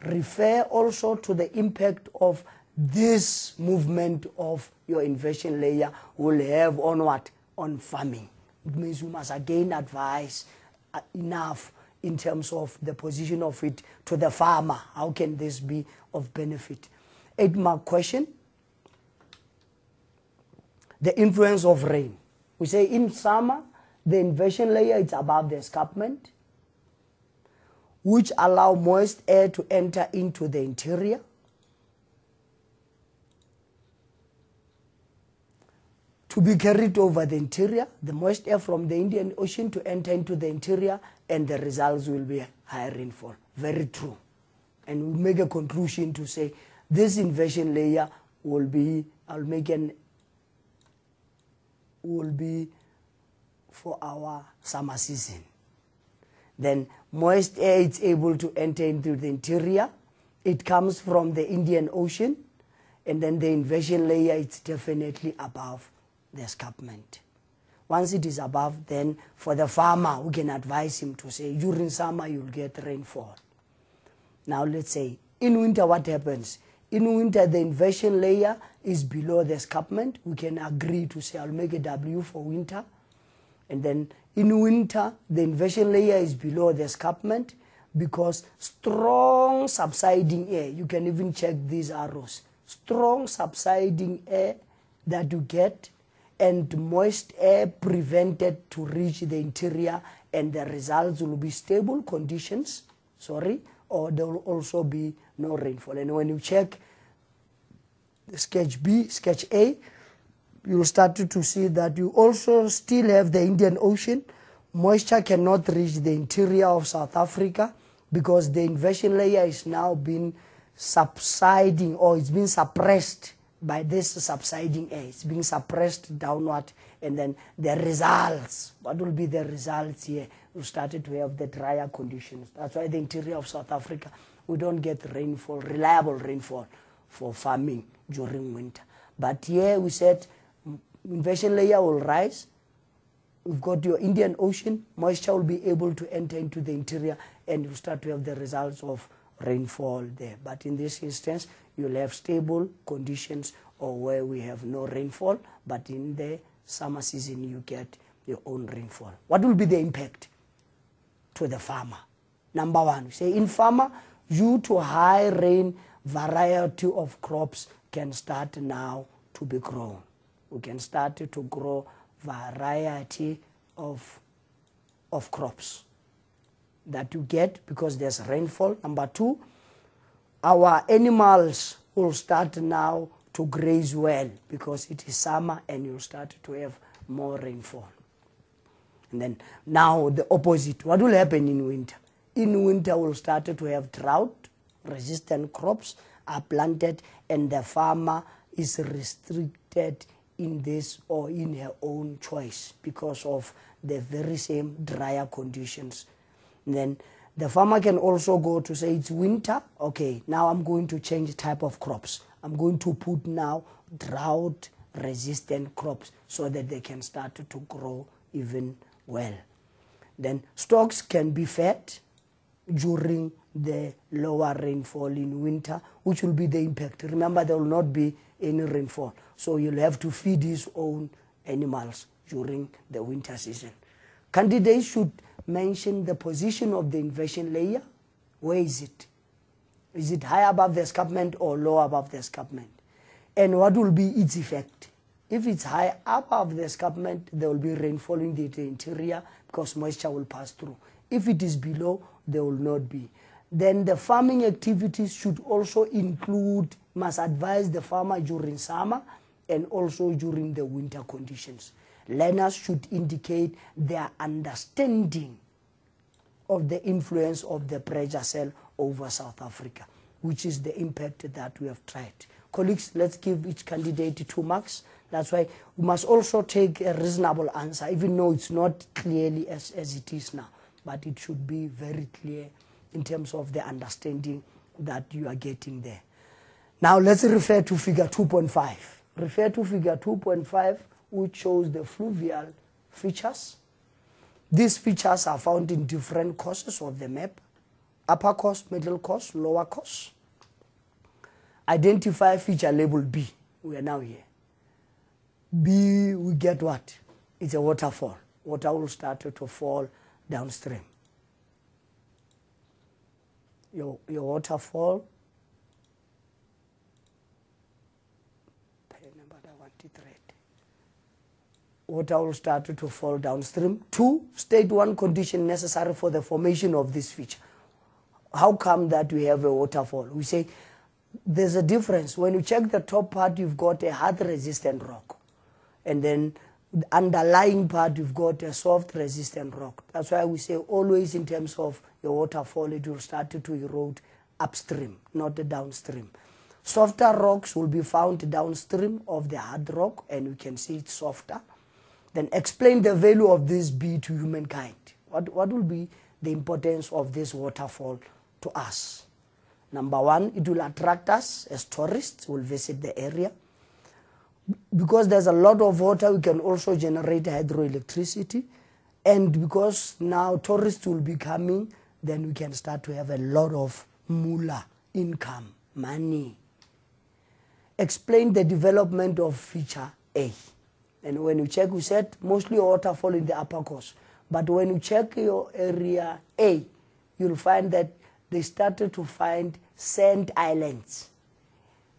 Refer also to the impact of this movement of your inversion layer will have on what? On farming. It means we must again advise enough in terms of the position of it to the farmer. How can this be of benefit? 8-mark question. The influence of rain. We say in summer, the inversion layer is above the escarpment, which allow moist air to enter into the interior. To be carried over the interior, the moist air from the Indian Ocean to enter into the interior, and the results will be high rainfall. Very true. And we make a conclusion to say this inversion layer will be for our summer season. Then moist air is able to enter into the interior. It comes from the Indian Ocean, and then the inversion layer is definitely above the escarpment. Once it is above, then for the farmer, we can advise him to say, during summer, you'll get rainfall. Now, let's say, in winter, what happens? In winter, the inversion layer is below the escarpment. We can agree to say, I'll make a W for winter. And then in winter, the inversion layer is below the escarpment because strong subsiding air, you can even check these arrows, strong subsiding air that you get and moist air prevented to reach the interior, and the results will be stable conditions, or there will also be no rainfall. And when you check the sketch A, you'll start to see that you also still have the Indian Ocean. Moisture cannot reach the interior of South Africa because the inversion layer is now being subsiding, or it's been suppressed by this subsiding air. It's being suppressed downward, and then the results, what will be the results here? We started to have the drier conditions. That's why the interior of South Africa, we don't get rainfall, reliable rainfall for farming during winter. But here we said inversion layer will rise. We've got your Indian Ocean, moisture will be able to enter into the interior, and you start to have the results of rainfall there. But in this instance, you'll have stable conditions, or where we have no rainfall, but in the summer season you get your own rainfall. What will be the impact to the farmer? Number one, we say in farmer, due to high rain, variety of crops can start now to be grown. We can start to grow variety of crops that you get because there's rainfall. Number two, our animals will start now to graze well because it is summer and you'll start to have more rainfall. And then now the opposite. What will happen in winter? In winter we'll start to have drought-resistant crops are planted, and the farmer is restricted in this or in her own choice because of the very same drier conditions. And then the farmer can also go to say it's winter, okay, now I'm going to change type of crops. I'm going to put now drought-resistant crops so that they can start to grow even well. Then stocks can be fed during the lower rainfall in winter, which will be the impact. Remember, there will not be any rainfall, so you'll have to feed his own animals during the winter season. Candidates should mention the position of the inversion layer. Where is it? Is it high above the escarpment or low above the escarpment? And what will be its effect? If it's high above the escarpment, there will be rainfall in the interior because moisture will pass through. If it is below, there will not be. Then the farming activities should also include, must advise the farmer during summer and also during the winter conditions. Learners should indicate their understanding of the influence of the pressure cell over South Africa, which is the impact that we have tried. Colleagues, let's give each candidate 2 marks. That's why we must also take a reasonable answer, even though it's not clearly as it is now, but it should be very clear in terms of the understanding that you are getting there. Now let's refer to figure 2.5. Refer to figure 2.5, which shows the fluvial features. These features are found in different courses of the map: upper course, middle course, lower course. Identify feature label B. We are now here. B, we get what? It's a waterfall. Water will start to fall downstream. Your waterfall, water will start to fall downstream. 2, state one condition necessary for the formation of this feature. How come that we have a waterfall? We say there's a difference. When you check the top part, you've got a hard-resistant rock. And then the underlying part, you've got a soft-resistant rock. That's why we say always in terms of your waterfall, it will start to erode upstream, not downstream. Softer rocks will be found downstream of the hard rock, and we can see it's softer. Then explain the value of this B to humankind. What will be the importance of this waterfall to us? Number one, it will attract us as tourists who will visit the area. Because there's a lot of water, we can also generate hydroelectricity. And because now tourists will be coming, then we can start to have a lot of moolah, income, money. Explain the development of feature A. And when you check, we said mostly waterfall in the upper course. But when you check your area A, you'll find that they started to find sand islands.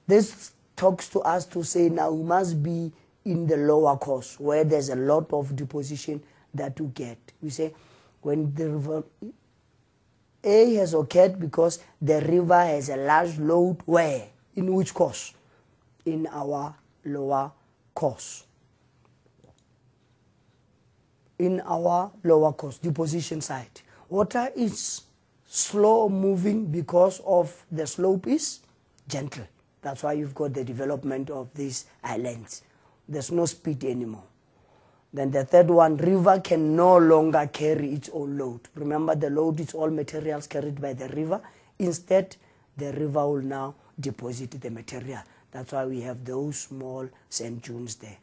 This talks to us to say now we must be in the lower course, where there's a lot of deposition that you get. We say when the river A has occurred because the river has a large load where? In which course? In our lower course. In our lower course, deposition side. Water is slow moving because of the slope is gentle. That's why you've got the development of these islands. There's no speed anymore. Then the third one, river can no longer carry its own load. Remember, the load is all materials carried by the river. Instead, the river will now deposit the material. That's why we have those small sand dunes there.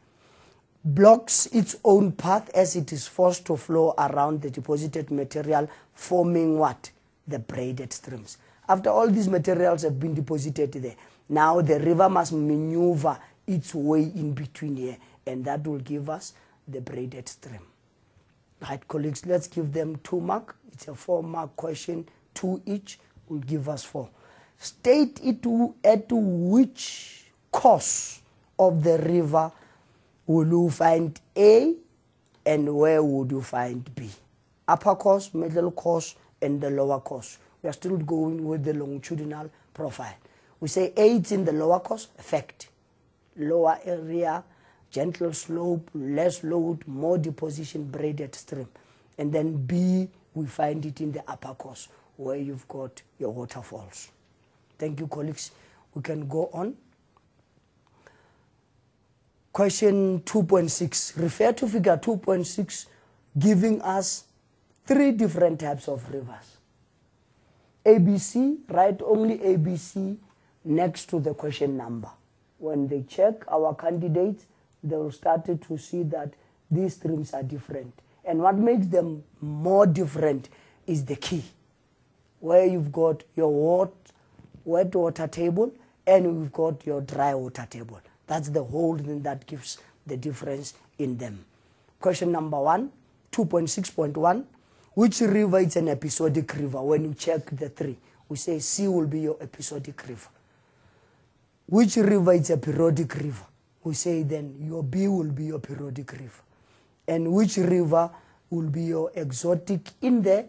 Blocks its own path as it is forced to flow around the deposited material, forming what? The braided streams. After all these materials have been deposited there, now the river must maneuver its way in between here, and that will give us the braided stream. Right, colleagues, let's give them 2 marks. It's a 4-mark question, 2 each will give us 4. State it at which course of the river will you find A, and where would you find B? Upper course, middle course, and the lower course. We are still going with the longitudinal profile. We say A, it's in the lower course, effect. Lower area, gentle slope, less load, more deposition, braided stream. And then B, we find it in the upper course, where you've got your waterfalls. Thank you, colleagues. We can go on. Question 2.6. Refer to figure 2.6, giving us 3 different types of rivers. ABC, write only ABC next to the question number. When they check our candidates, they will start to see that these streams are different. And what makes them more different is the key, where you've got your wet water table and you've got your dry water table. That's the whole thing that gives the difference in them. Question number 1, 2.6.1. Which river is an episodic river? When you check the 3, we say C will be your episodic river. Which river is a periodic river? We say then your B will be your periodic river. And which river will be your exotic in the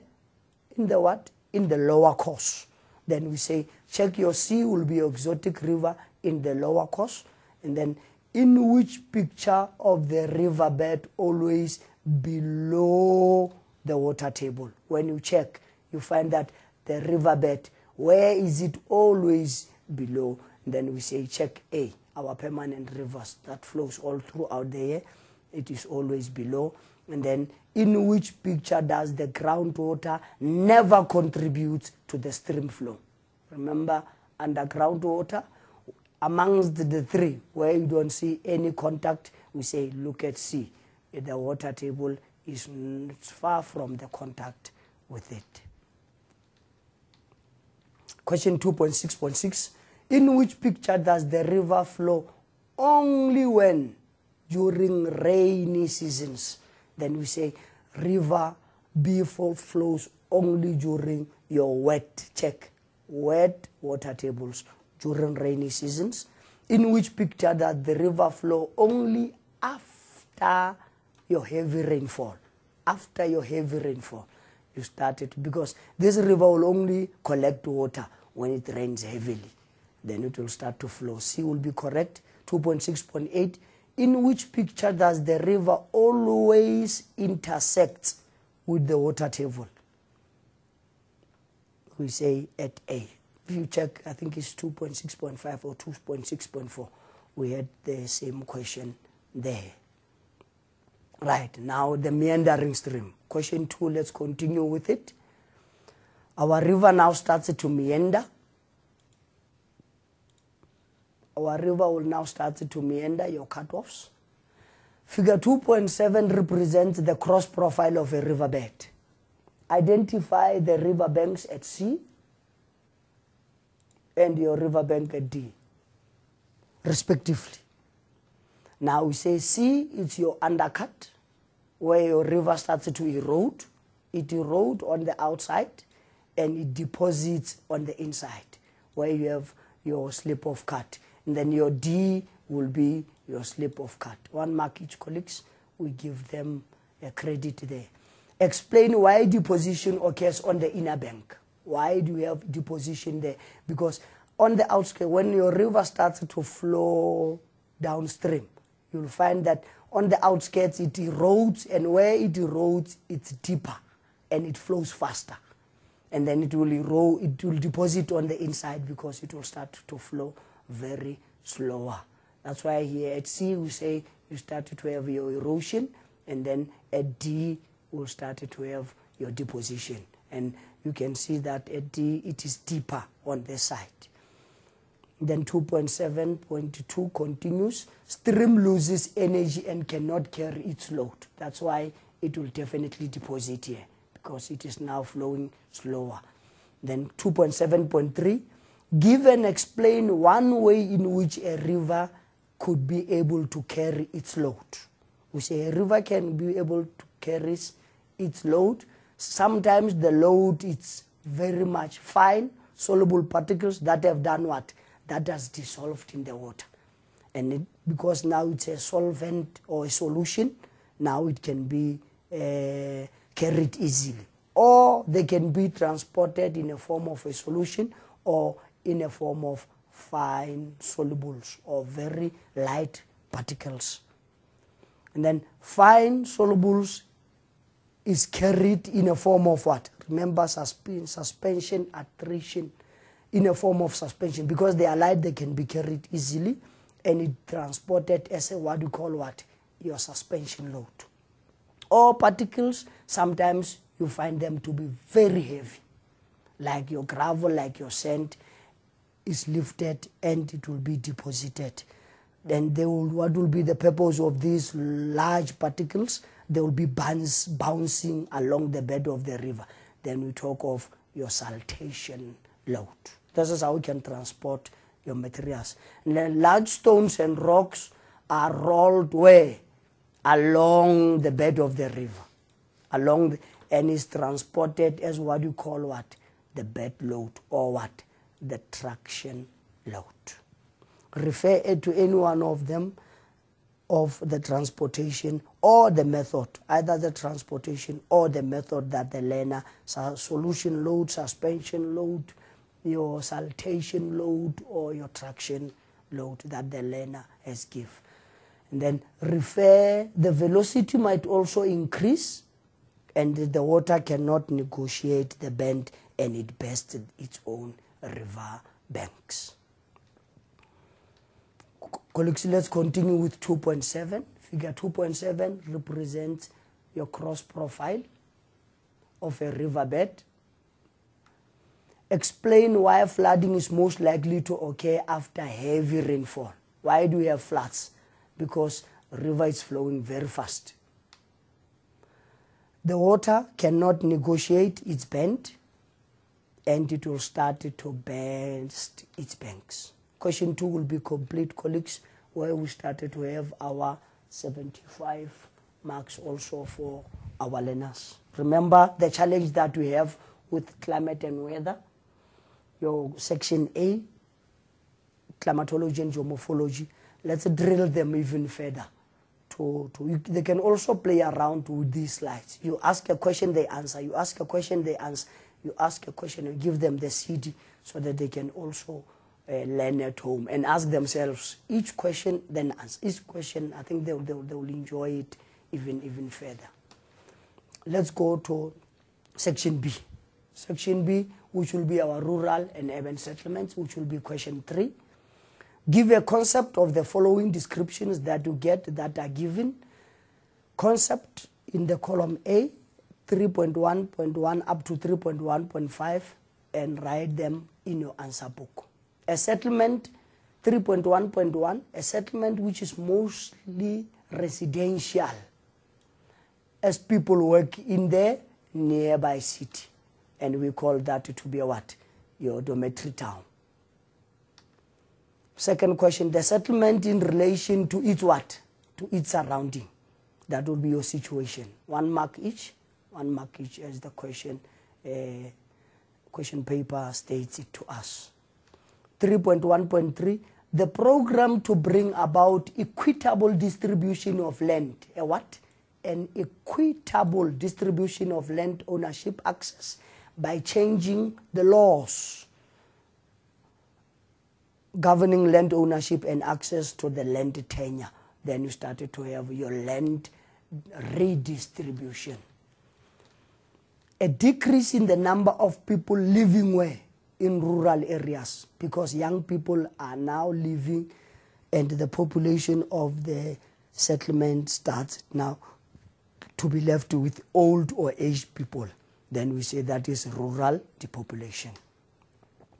what? In the lower course. Then we say check your C will be your exotic river in the lower course. And then in which picture of the riverbed always below the water table? When you check, you find that the riverbed, where is it always below? And then we say check A, our permanent rivers that flows all throughout the year. It is always below. And then in which picture does the groundwater never contribute to the stream flow? Remember, under groundwater, amongst the 3, where you don't see any contact, we say look at C. The water table is far from the contact with it. Question 2.6.6. In which picture does the river flow only when during rainy seasons? Then we say river B4 flows only during your wet, check, wet water tables during rainy seasons. In which picture does the river flow only after your heavy rainfall? After your heavy rainfall, you start it, because this river will only collect water when it rains heavily. Then it will start to flow. C will be correct. 2.6.8. In which picture does the river always intersect with the water table? We say at A. If you check, I think it's 2.6.5 or 2.6.4. We had the same question there. Right, now the meandering stream. Question 2, let's continue with it. Our river now starts to meander. Our river will now start to meander, your cutoffs. Figure 2.7 represents the cross profile of a riverbed. Identify the riverbanks at C and your riverbank at D, respectively. Now we say C is your undercut, where your river starts to erode. It erodes on the outside and it deposits on the inside, where you have your slip of cut. And then your D will be your slip of card. 1 mark each, colleagues. We give them a credit there. Explain why deposition occurs on the inner bank. Why do we have deposition there? Because on the outskirts, when your river starts to flow downstream, you'll find that on the outskirts it erodes, and where it erodes, it's deeper and it flows faster. And then it will erode, it will deposit on the inside because it will start to flow very slower. That's why here at C we say you start to have your erosion, and then at D will start to have your deposition. And you can see that at D it is deeper on the side. Then 2.7.2 continues. Stream loses energy and cannot carry its load. That's why it will definitely deposit here, because it is now flowing slower. Then 2.7.3, give and explain one way in which a river could be able to carry its load. We say a river can be able to carry its load. Sometimes the load is very much fine, soluble particles that have done what? That has dissolved in the water. And because now it's a solvent or a solution, now it can be carried easily. Or they can be transported in a form of a solution or in a form of fine solubles or very light particles. And then fine solubles is carried in a form of what? Remember, suspension, attrition, in a form of suspension. Because they are light, they can be carried easily, and it transported as a, what you call what? Your suspension load. Or particles, sometimes you find them to be very heavy, like your gravel, like your sand is lifted and it will be deposited. Then they will, what will be the purpose of these large particles? They will be bouncing along the bed of the river. Then we talk of your saltation load. This is how you can transport your materials. And then large stones and rocks are rolled where? Along the bed of the river. And is transported as what you call what? The bed load, or what? The traction load. Refer to any one of them of the transportation or the method, either the transportation or the method that the learner, solution load, suspension load, your saltation load, or your traction load that the learner has given. And then refer, the velocity might also increase, and the water cannot negotiate the bend, and it bursts its own river banks. Colleagues, let's continue with 2.7. Figure 2.7 represents your cross profile of a riverbed. Explain why flooding is most likely to occur after heavy rainfall. Why do we have floods? Because the river is flowing very fast. The water cannot negotiate its bend, and it will start to burst its banks. Question 2 will be complete, colleagues, where we started to have our 75 marks also for our learners. Remember the challenge that we have with climate and weather. Your section A, climatology and geomorphology, let's drill them even further. They can also play around with these slides. You ask a question, they answer. You ask a question, they answer. You ask a question, and give them the CD so that they can also learn at home and ask themselves each question, then answer each question. I think they will enjoy it even further. Let's go to section B. Section B, which will be our rural and urban settlements, which will be question 3. Give a concept of the following descriptions that you get that are given. Concept in the column A, 3.1.1 up to 3.1.5, and write them in your answer book. A settlement, 3.1.1, a settlement which is mostly residential, as people work in the nearby city. And we call that to be a what? Your dormitory town. Second question, the settlement in relation to its what? To its surrounding. That will be your situation. 1 mark each. 1 mark each as the question paper states it to us. 3.1.3, the program to bring about equitable distribution of land. A what? An equitable distribution of land ownership access by changing the laws governing land ownership and access to the land tenure. Then you started to have your land redistribution. A decrease in the number of people living where? In rural areas, because young people are now living and the population of the settlement starts now to be left with old or aged people. Then we say that is rural depopulation.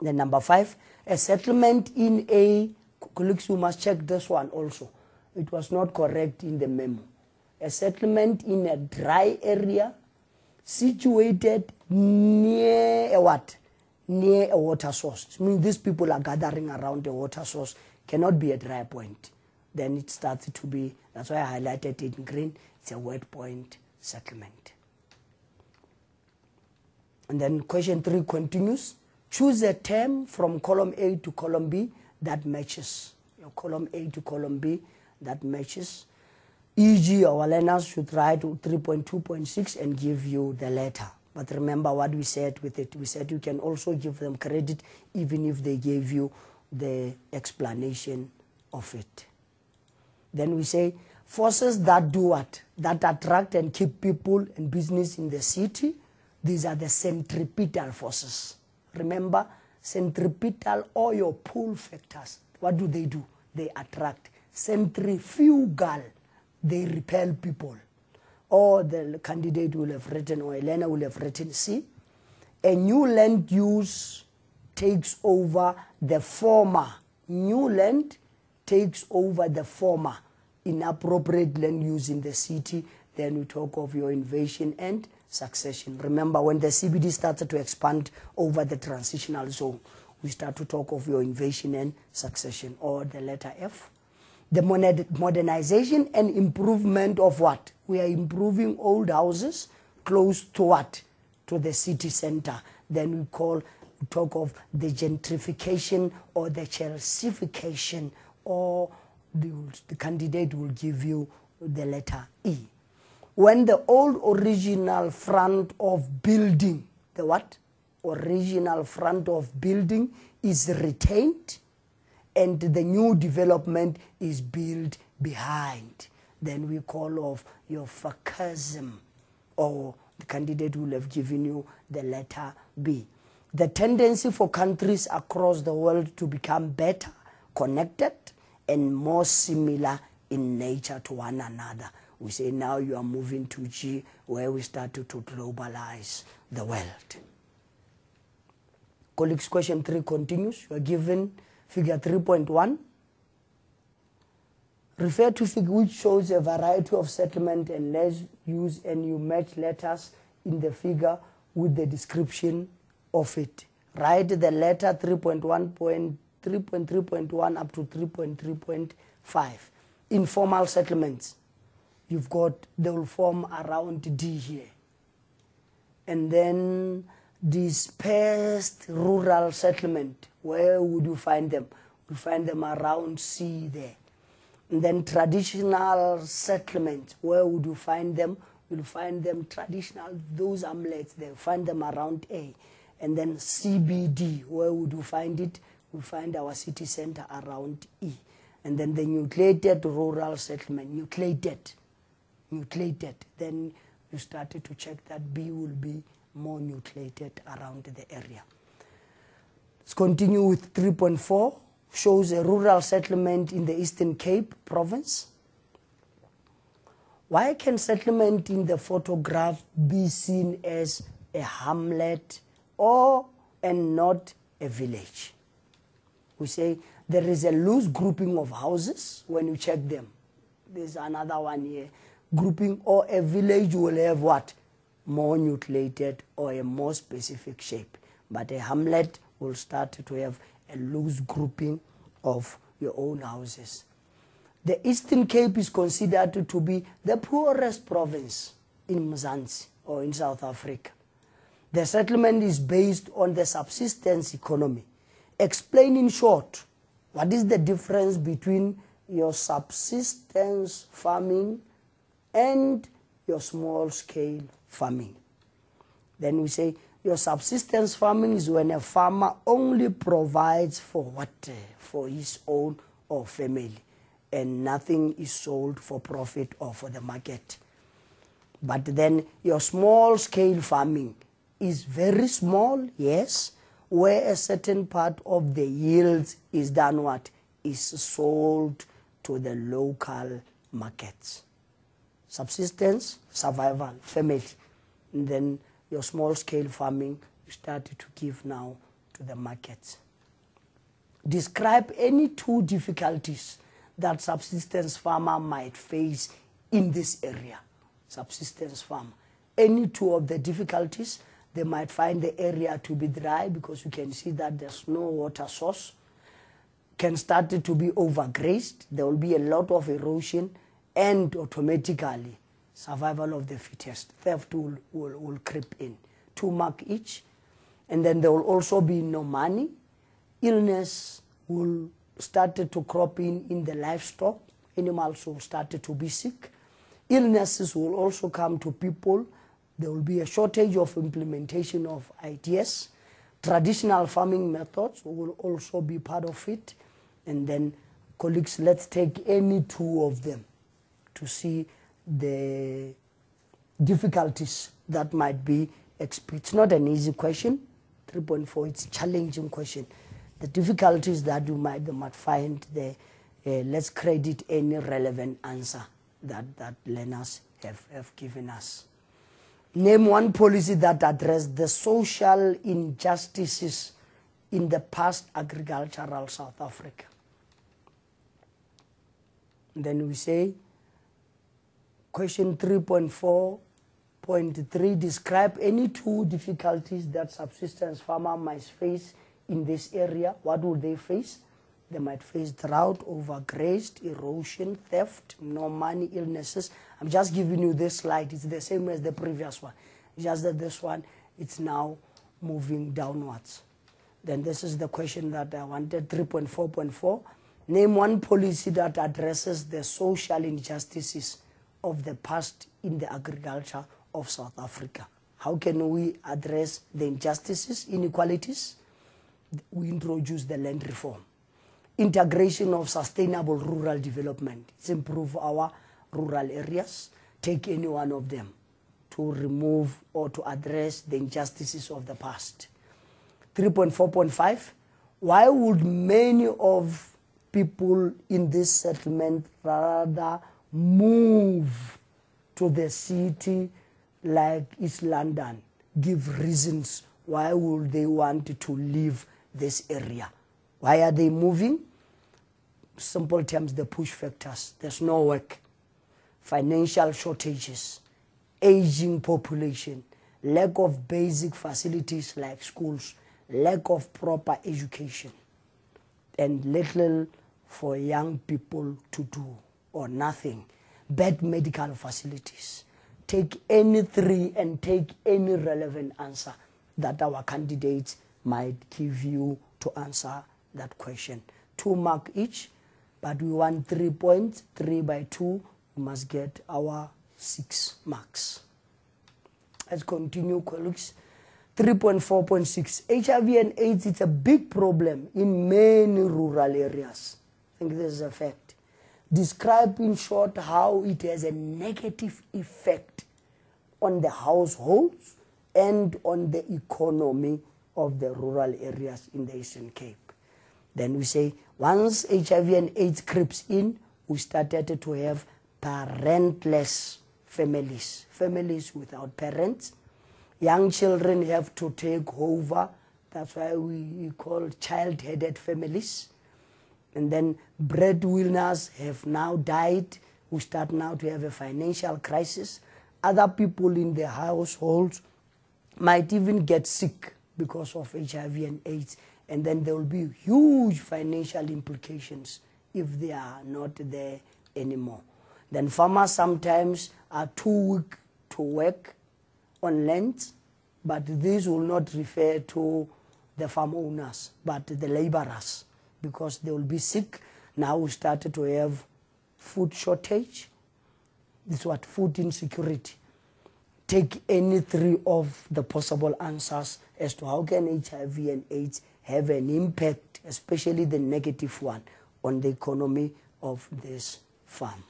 Then number 5, a settlement in a, colleagues, you must check this one also. It was not correct in the memo. A settlement in a dry area situated near a what? Near a water source. It means these people are gathering around a water source, cannot be a dry point. Then it starts to be, that's why I highlighted it in green, it's a wet point settlement. And then question 3 continues. Choose a term from column A to column B that matches. Your column A to column B that matches. E.g., our learners should write 3.2.6 and give you the letter. But remember what we said with it. We said you can also give them credit even if they gave you the explanation of it. Then we say forces that do what? That attract and keep people and business in the city. These are the centripetal forces. Remember, centripetal or your pull factors. What do? They attract. Centrifugal, they repel people. Or the candidate will have written, or a learner will have written, see, a new land use takes over the former. New land takes over the former. Inappropriate land use in the city, then we talk of your invasion and succession. Remember, when the CBD started to expand over the transitional zone, we start to talk of your invasion and succession, or the letter F. The modernization and improvement of what? We are improving old houses close to what? To the city center. Then we talk of the gentrification or the Chelseaification, or the candidate will give you the letter E. When the old original front of building, the what? Original front of building is retained and the new development is built behind, then we call of your facasm, or the candidate will have given you the letter B. The tendency for countries across the world to become better connected and more similar in nature to one another. We say now you are moving to G, where we started to globalize the world. Colleagues, question 3 continues. You are given figure 3.1. Refer to figure which shows a variety of settlement and land use, and you match letters in the figure with the description of it. Write the letter 3.3.1 up to 3.3.5. Informal settlements. You've got, they will form around D here. And then dispersed rural settlement, where would you find them? You find them around C there. And then traditional settlements, where would you find them? You'll find them traditional, those hamlets, they'll find them around A. And then CBD, where would you find it? We find our city center around E. And then the nucleated rural settlement, nucleated. Then you started to check that B will be more nucleated around the area. Let's continue with 3.4. Shows a rural settlement in the Eastern Cape province. Why can settlement in the photograph be seen as a hamlet and not a village? We say there is a loose grouping of houses when you check them. There's another one here. Grouping, or a village will have what? More nucleated or a more specific shape. But a hamlet will start to have a loose grouping of your own houses. The Eastern Cape is considered to be the poorest province in Mzansi, or in South Africa. The settlement is based on the subsistence economy. Explain in short What is the difference between your subsistence farming and your small-scale farming? Then we say your subsistence farming is when a farmer only provides for what? For his own or family, and nothing is sold for profit or for the market. But then your small-scale farming is very small, yes, where a certain part of the yields is done what? Is sold to the local markets. Subsistence, survival, family. And then your small-scale farming, you started to give now to the markets. Describe any two difficulties that subsistence farmer might face in this area. Subsistence farmer. Any two of the difficulties, they might find the area to be dry because you can see that there's no water source. Can start to be overgrazed. There will be a lot of erosion, and automatically survival of the fittest. Theft will creep in. 2 marks each. And then there will also be no money. Illness will start to crop in the livestock. Animals will start to be sick. Illnesses will also come to people. There will be a shortage of implementation of ideas. Traditional farming methods will also be part of it. And then, colleagues, let's take any two of them to see the difficulties that might be experienced. It's not an easy question. 3.4, it's a challenging question. The difficulties that you might find there, let's credit any relevant answer that learners have given us. Name one policy that addressed the social injustices in the past agricultural South Africa. Then we say, question 3.4.3, describe any two difficulties that subsistence farmer might face in this area. What would they face? They might face drought, overgrazed, erosion, theft, no money, illnesses. I'm just giving you this slide. It's the same as the previous one. Just that this one, it's now moving downwards. Then this is the question that I wanted, 3.4.4. Name one policy that addresses the social injustices of the past in the agriculture of South Africa. How can we address the injustices, inequalities? We introduce the land reform. Integration of sustainable rural development. It's improve our rural areas. Take any one of them to remove or to address the injustices of the past. 3.4.5, why would many of people in this settlement rather move to the city like East London? Give reasons why would they want to leave this area. Why are they moving? Simple terms, the push factors. There's no work, financial shortages, aging population, lack of basic facilities like schools, lack of proper education, and little for young people to do or nothing. Bad medical facilities. Take any three and take any relevant answer that our candidates might give you to answer that question. 2 marks each, but we want 3 points. 3 by 2, we must get our 6 marks. Let's continue, colleagues. 3.4.6, HIV and AIDS, it's a big problem in many rural areas. I think this is a fact. Describe in short how it has a negative effect on the households and on the economy of the rural areas in the Eastern Cape. Then we say, once HIV and AIDS creeps in, we started to have parentless families, families without parents. Young children have to take over. That's why we call child-headed families. And then breadwinners have now died. We start now to have a financial crisis. Other people in the households might even get sick because of HIV and AIDS. And then there will be huge financial implications if they are not there anymore. Then farmers sometimes are too weak to work on land, but this will not refer to the farm owners, but the laborers. because they will be sick. Now we started to have food shortage. This is what food insecurity. Take any three of the possible answers as to how can HIV and AIDS have an impact, especially the negative one, on the economy of this farm.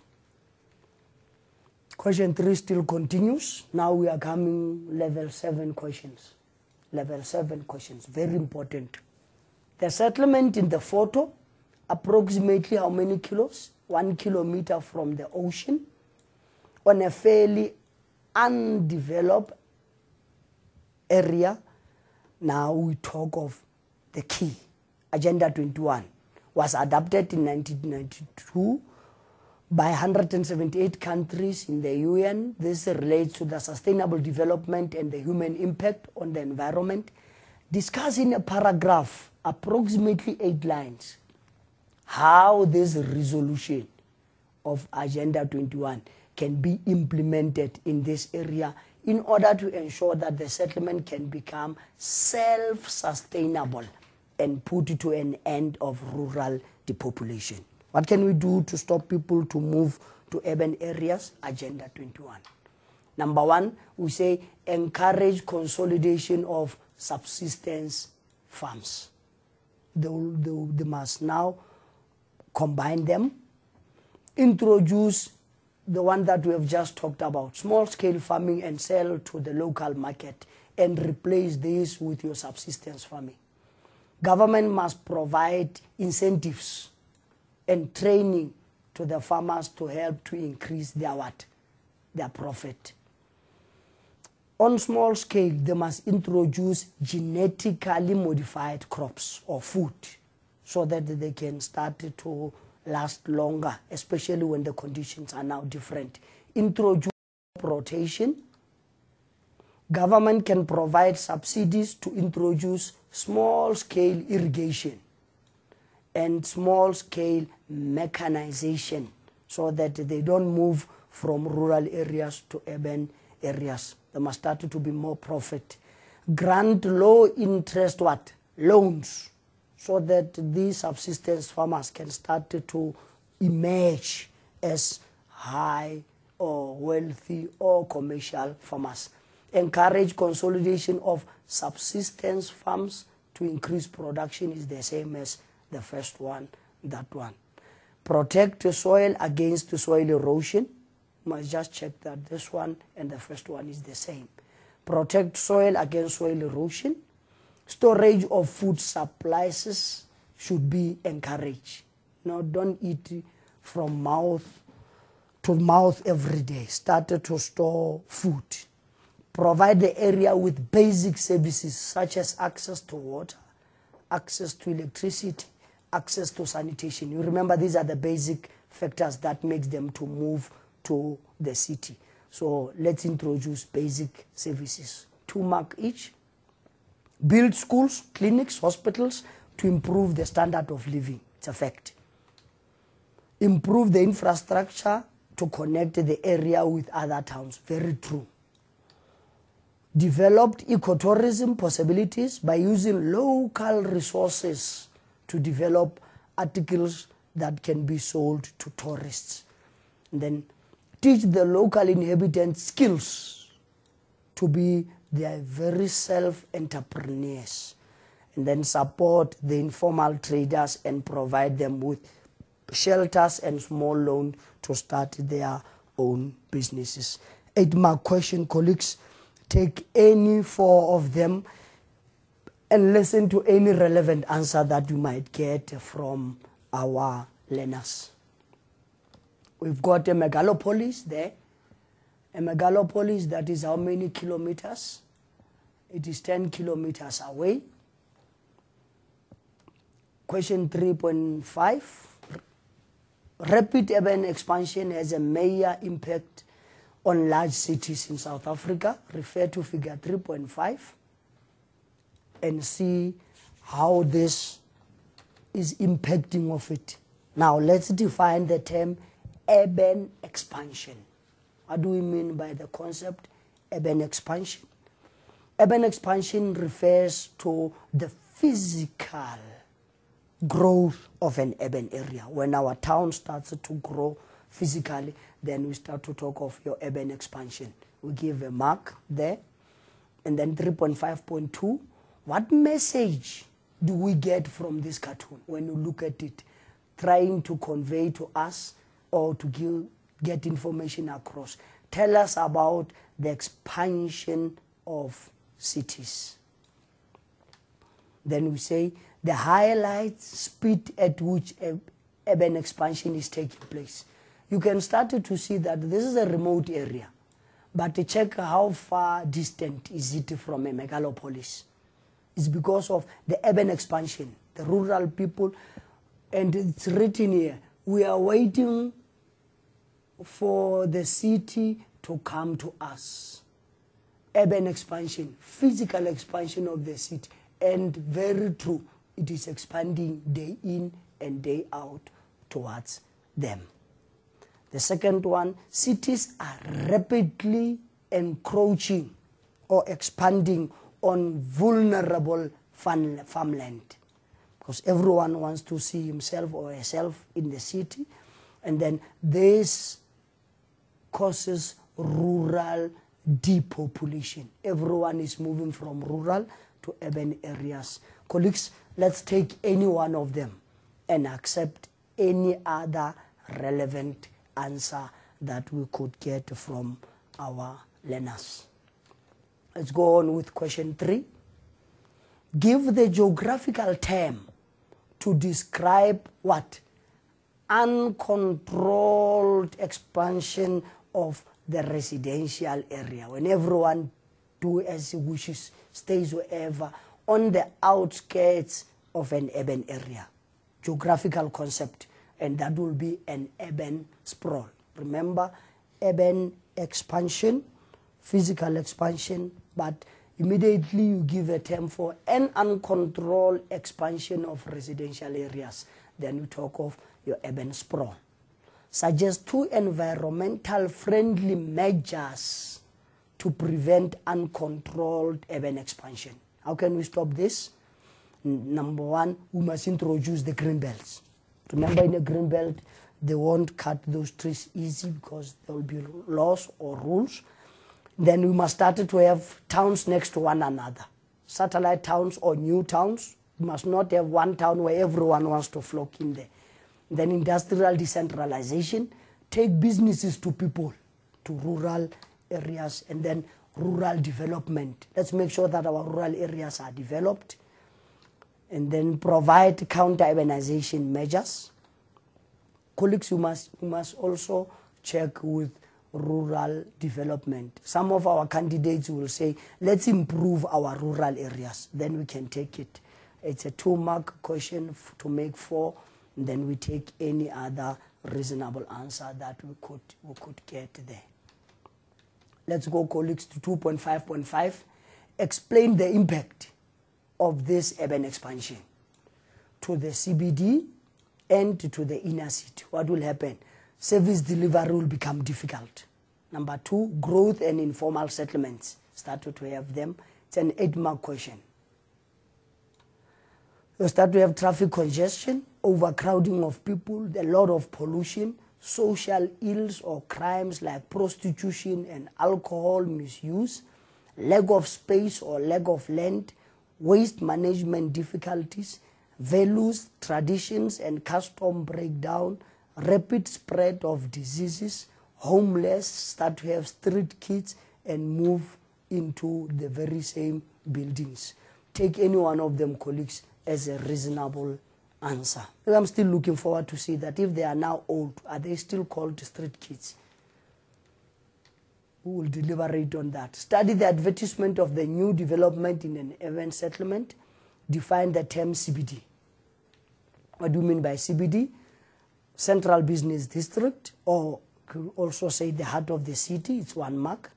Question 3 still continues. Now we are coming level 7 questions. Level 7 questions, very important. The settlement in the photo, approximately how many kilos? 1 kilometer from the ocean, on a fairly undeveloped area. Now we talk of the key. Agenda 21 was adopted in 1992 by 178 countries in the UN. This relates to the sustainable development and the human impact on the environment. Discuss in a paragraph, approximately 8 lines, how this resolution of Agenda 21 can be implemented in this area in order to ensure that the settlement can become self-sustainable and put to an end of rural depopulation. What can we do to stop people to move to urban areas? Agenda 21. Number 1, we say encourage consolidation of subsistence farms. They must now combine them, introduce the one that we have just talked about, small-scale farming, and sell to the local market, and replace this with your subsistence farming. Government must provide incentives and training to the farmers to help to increase their what? Their profit. On small scale, they must introduce genetically modified crops or food so that they can start to last longer, especially when the conditions are now different. Introduce rotation. Government can provide subsidies to introduce small-scale irrigation and small-scale mechanization so that they don't move from rural areas to urban areas. They must start to be more profit. Grant low-interest what? Loans, so that these subsistence farmers can start to emerge as high or wealthy or commercial farmers. Encourage consolidation of subsistence farms to increase production is the same as the first one, that one. Protect the soil against the soil erosion. Must just check that this one and the first one is the same. Protect soil against soil erosion. Storage of food supplies should be encouraged. Now, don't eat from mouth to mouth every day. Start to store food. Provide the area with basic services such as access to water, access to electricity, access to sanitation. You remember these are the basic factors that makes them to move to the city. So let's introduce basic services. 2 mark each. Build schools, clinics, hospitals to improve the standard of living. It's a fact. Improve the infrastructure to connect the area with other towns. Very true. Developed ecotourism possibilities by using local resources to develop articles that can be sold to tourists. And then teach the local inhabitants skills to be their very self-entrepreneurs. And then support the informal traders and provide them with shelters and small loans to start their own businesses. 8-mark question, colleagues. Take any 4 of them and listen to any relevant answer that you might get from our learners. We've got a megalopolis there. A megalopolis, that is how many kilometers? It is 10 kilometers away. Question 3.5. Rapid urban expansion has a major impact on large cities in South Africa. Refer to figure 3.5 and see how this is impacting of it. Now let's define the term urban expansion. What do we mean by the concept urban expansion? Urban expansion refers to the physical growth of an urban area. When our town starts to grow physically, then we start to talk of your urban expansion. We give a mark there. And then 3.5.2, what message do we get from this cartoon when you look at it, trying to convey to us or to get information across? Tell us about the expansion of cities. Then we say the highlights speed at which urban expansion is taking place. You can start to see that this is a remote area, but check how far distant is it from a megalopolis. It's because of the urban expansion, the rural people, and it's written here, we are waiting for the city to come to us. Urban expansion, physical expansion of the city, and very true, it is expanding day in and day out towards them. The second one, cities are rapidly encroaching or expanding on vulnerable farmland, because everyone wants to see himself or herself in the city, and then this causes rural depopulation. Everyone is moving from rural to urban areas. Colleagues, let's take any one of them and accept any other relevant answer that we could get from our learners. Let's go on with question 3. Give the geographical term to describe what? Uncontrolled expansion of the residential area. When everyone do as he wishes, stays wherever, on the outskirts of an urban area. Geographical concept, and that will be an urban sprawl. Remember, urban expansion, physical expansion, but immediately you give a term for an uncontrolled expansion of residential areas. Then you talk of your urban sprawl. Suggest 2 environmental friendly measures to prevent uncontrolled urban expansion. How can we stop this? Number 1, we must introduce the green belts. Remember, in a green belt, they won't cut those trees easy because there will be laws or rules. Then we must start to have towns next to one another. Satellite towns or new towns. We must not have one town where everyone wants to flock in there. Then industrial decentralization. Take businesses to people, to rural areas, and then rural development. Let's make sure that our rural areas are developed. And then provide counter-urbanization measures. Colleagues, you must also check with rural development. Some of our candidates will say, let's improve our rural areas. Then we can take it. It's a 2-mark question to make 4. And then we take any other reasonable answer that we could get there. Let's go, colleagues, to 2.5.5. Explain the impact of this urban expansion to the CBD and to the inner city. What will happen? Service delivery will become difficult. Number 2, growth and informal settlements. Started to have them. It's an 8-mark question. You start to have traffic congestion, overcrowding of people, a lot of pollution, social ills or crimes like prostitution and alcohol misuse, lack of space or lack of land, waste management difficulties, values, traditions and custom breakdown, rapid spread of diseases, homeless start to have street kids and move into the very same buildings. Take any one of them, colleagues, as a reasonable answer. I'm still looking forward to see that if they are now old, are they still called street kids? We will deliberate on that. Study the advertisement of the new development in an urban settlement. Define the term CBD. What do you mean by CBD? Central Business District, or could also say the heart of the city. It's 1 mark.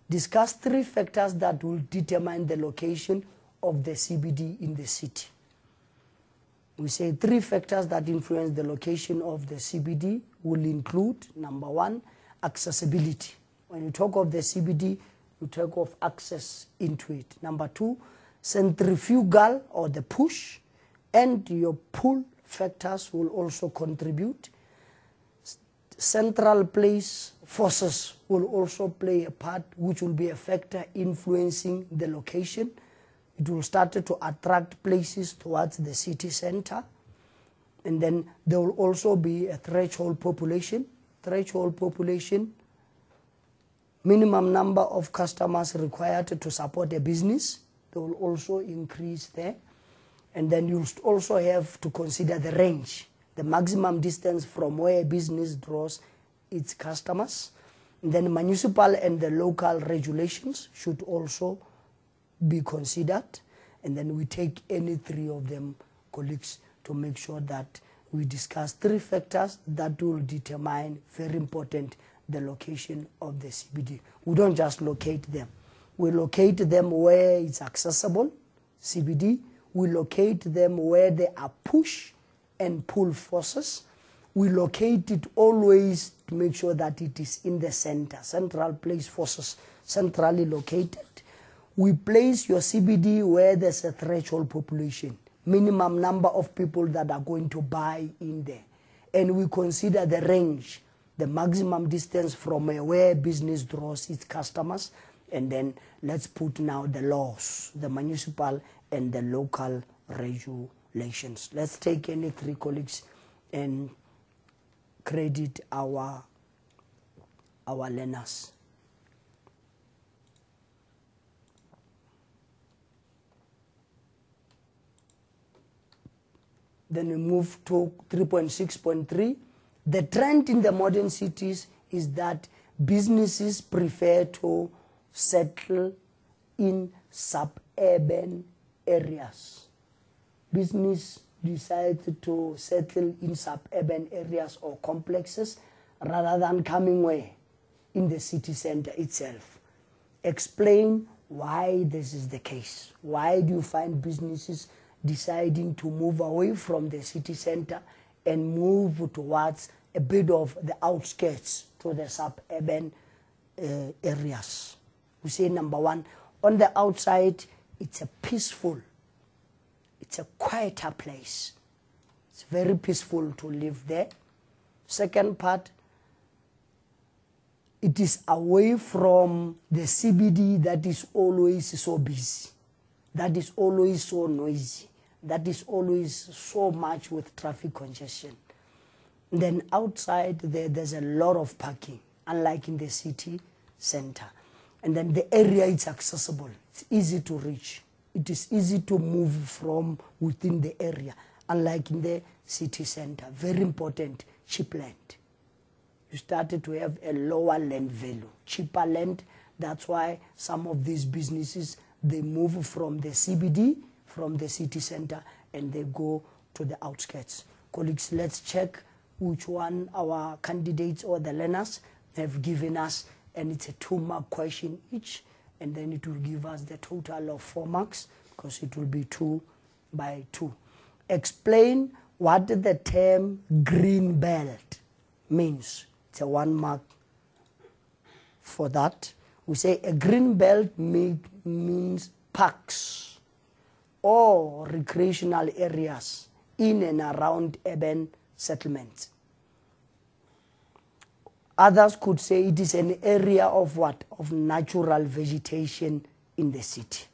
Discuss 3 factors that will determine the location of the CBD in the city. We say 3 factors that influence the location of the CBD will include, number 1, accessibility. When you talk of the CBD, you talk of access into it. Number 2, centrifugal or the push and your pull factors will also contribute. Central place forces will also play a part, which will be a factor influencing the location. It will start to attract places towards the city center. And then there will also be a threshold population. Threshold population, minimum number of customers required to support a business, they will also increase there. And then you'll also have to consider the range, the maximum distance from where a business draws its customers. And then municipal and the local regulations should also be considered. And then we take any three of them, colleagues, to make sure that we discuss three factors that will determine, very important, the location of the CBD. We don't just locate them. We locate them where it's accessible, CBD. We locate them where there are push and pull forces. We locate it always to make sure that it is in the center, central place forces, centrally located. We place your CBD where there's a threshold population, minimum number of people that are going to buy in there. And we consider the range, the maximum distance from where business draws its customers. And then let's put now the laws, the municipal and the local regulations. Let's take any three colleagues and credit our learners. Then we move to 3.6.3. The trend in the modern cities is that businesses prefer to settle in suburban areas. Business decides to settle in suburban areas or complexes rather than coming where? In the city center itself. Explain why this is the case. Why do you find businesses deciding to move away from the city center and move towards a bit of the outskirts to the suburban areas? We say number one, on the outside, it's a peaceful, it's a quieter place. It's very peaceful to live there. Second part, it is away from the CBD that is always so busy, that is always so noisy, that is always so much with traffic congestion. And then outside there's a lot of parking, unlike in the city center. And then the area is accessible. It's easy to reach. It is easy to move from within the area, unlike in the city center. Very important, cheap land. You started to have a lower land value, cheaper land. That's why some of these businesses, they move from the CBD, from the city center, and they go to the outskirts. Colleagues, let's check which one our candidates or the learners have given us, and it's a 2-mark question each, and then it will give us the total of 4 marks, because it will be 2 by 2. Explain what the term green belt means. It's a 1 mark for that. We say a green belt means parks or recreational areas in and around urban settlements. Others could say it is an area of what? Of natural vegetation in the city.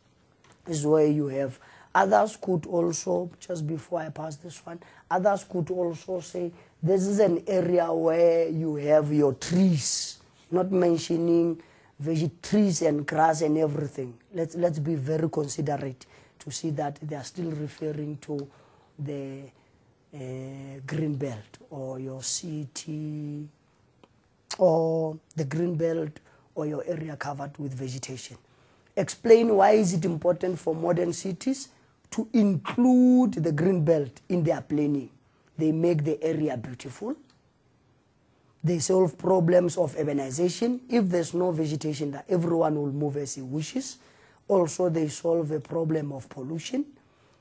This is where you have. Others could also, just before I pass this one, others could also say this is an area where you have your trees, not mentioning trees and grass and everything. Let's be very considerate to see that they are still referring to the green belt or your city or the green belt or your area covered with vegetation. Explain why is it important for modern cities to include the green belt in their planning. They make the area beautiful. They solve problems of urbanization. If there's no vegetation, that everyone will move as he wishes. Also, they solve a problem of pollution.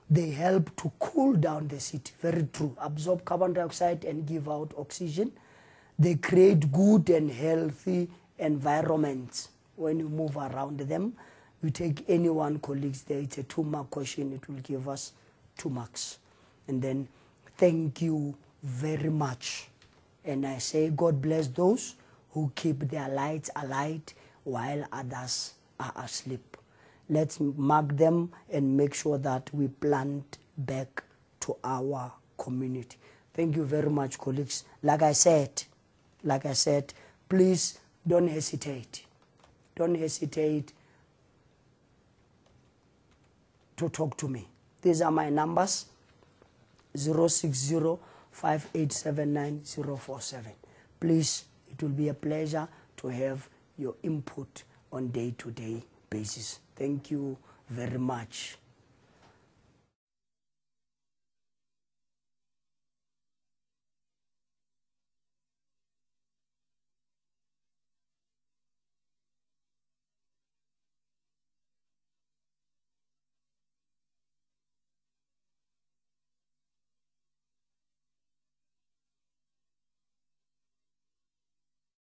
They help to cool down the city. Very true. Absorb carbon dioxide and give out oxygen. They create good and healthy environments when you move around them. You take any one, colleagues, there, it's a 2-mark question. It will give us 2 marks. And then thank you very much. And I say God bless those who keep their lights alight while others are asleep. Let's mark them and make sure that we plant back to our community. Thank you very much, colleagues. Like I said, please don't hesitate. Don't hesitate to talk to me. These are my numbers, 060-5879-047. Please, it will be a pleasure to have your input on day-to-day basis. Thank you very much.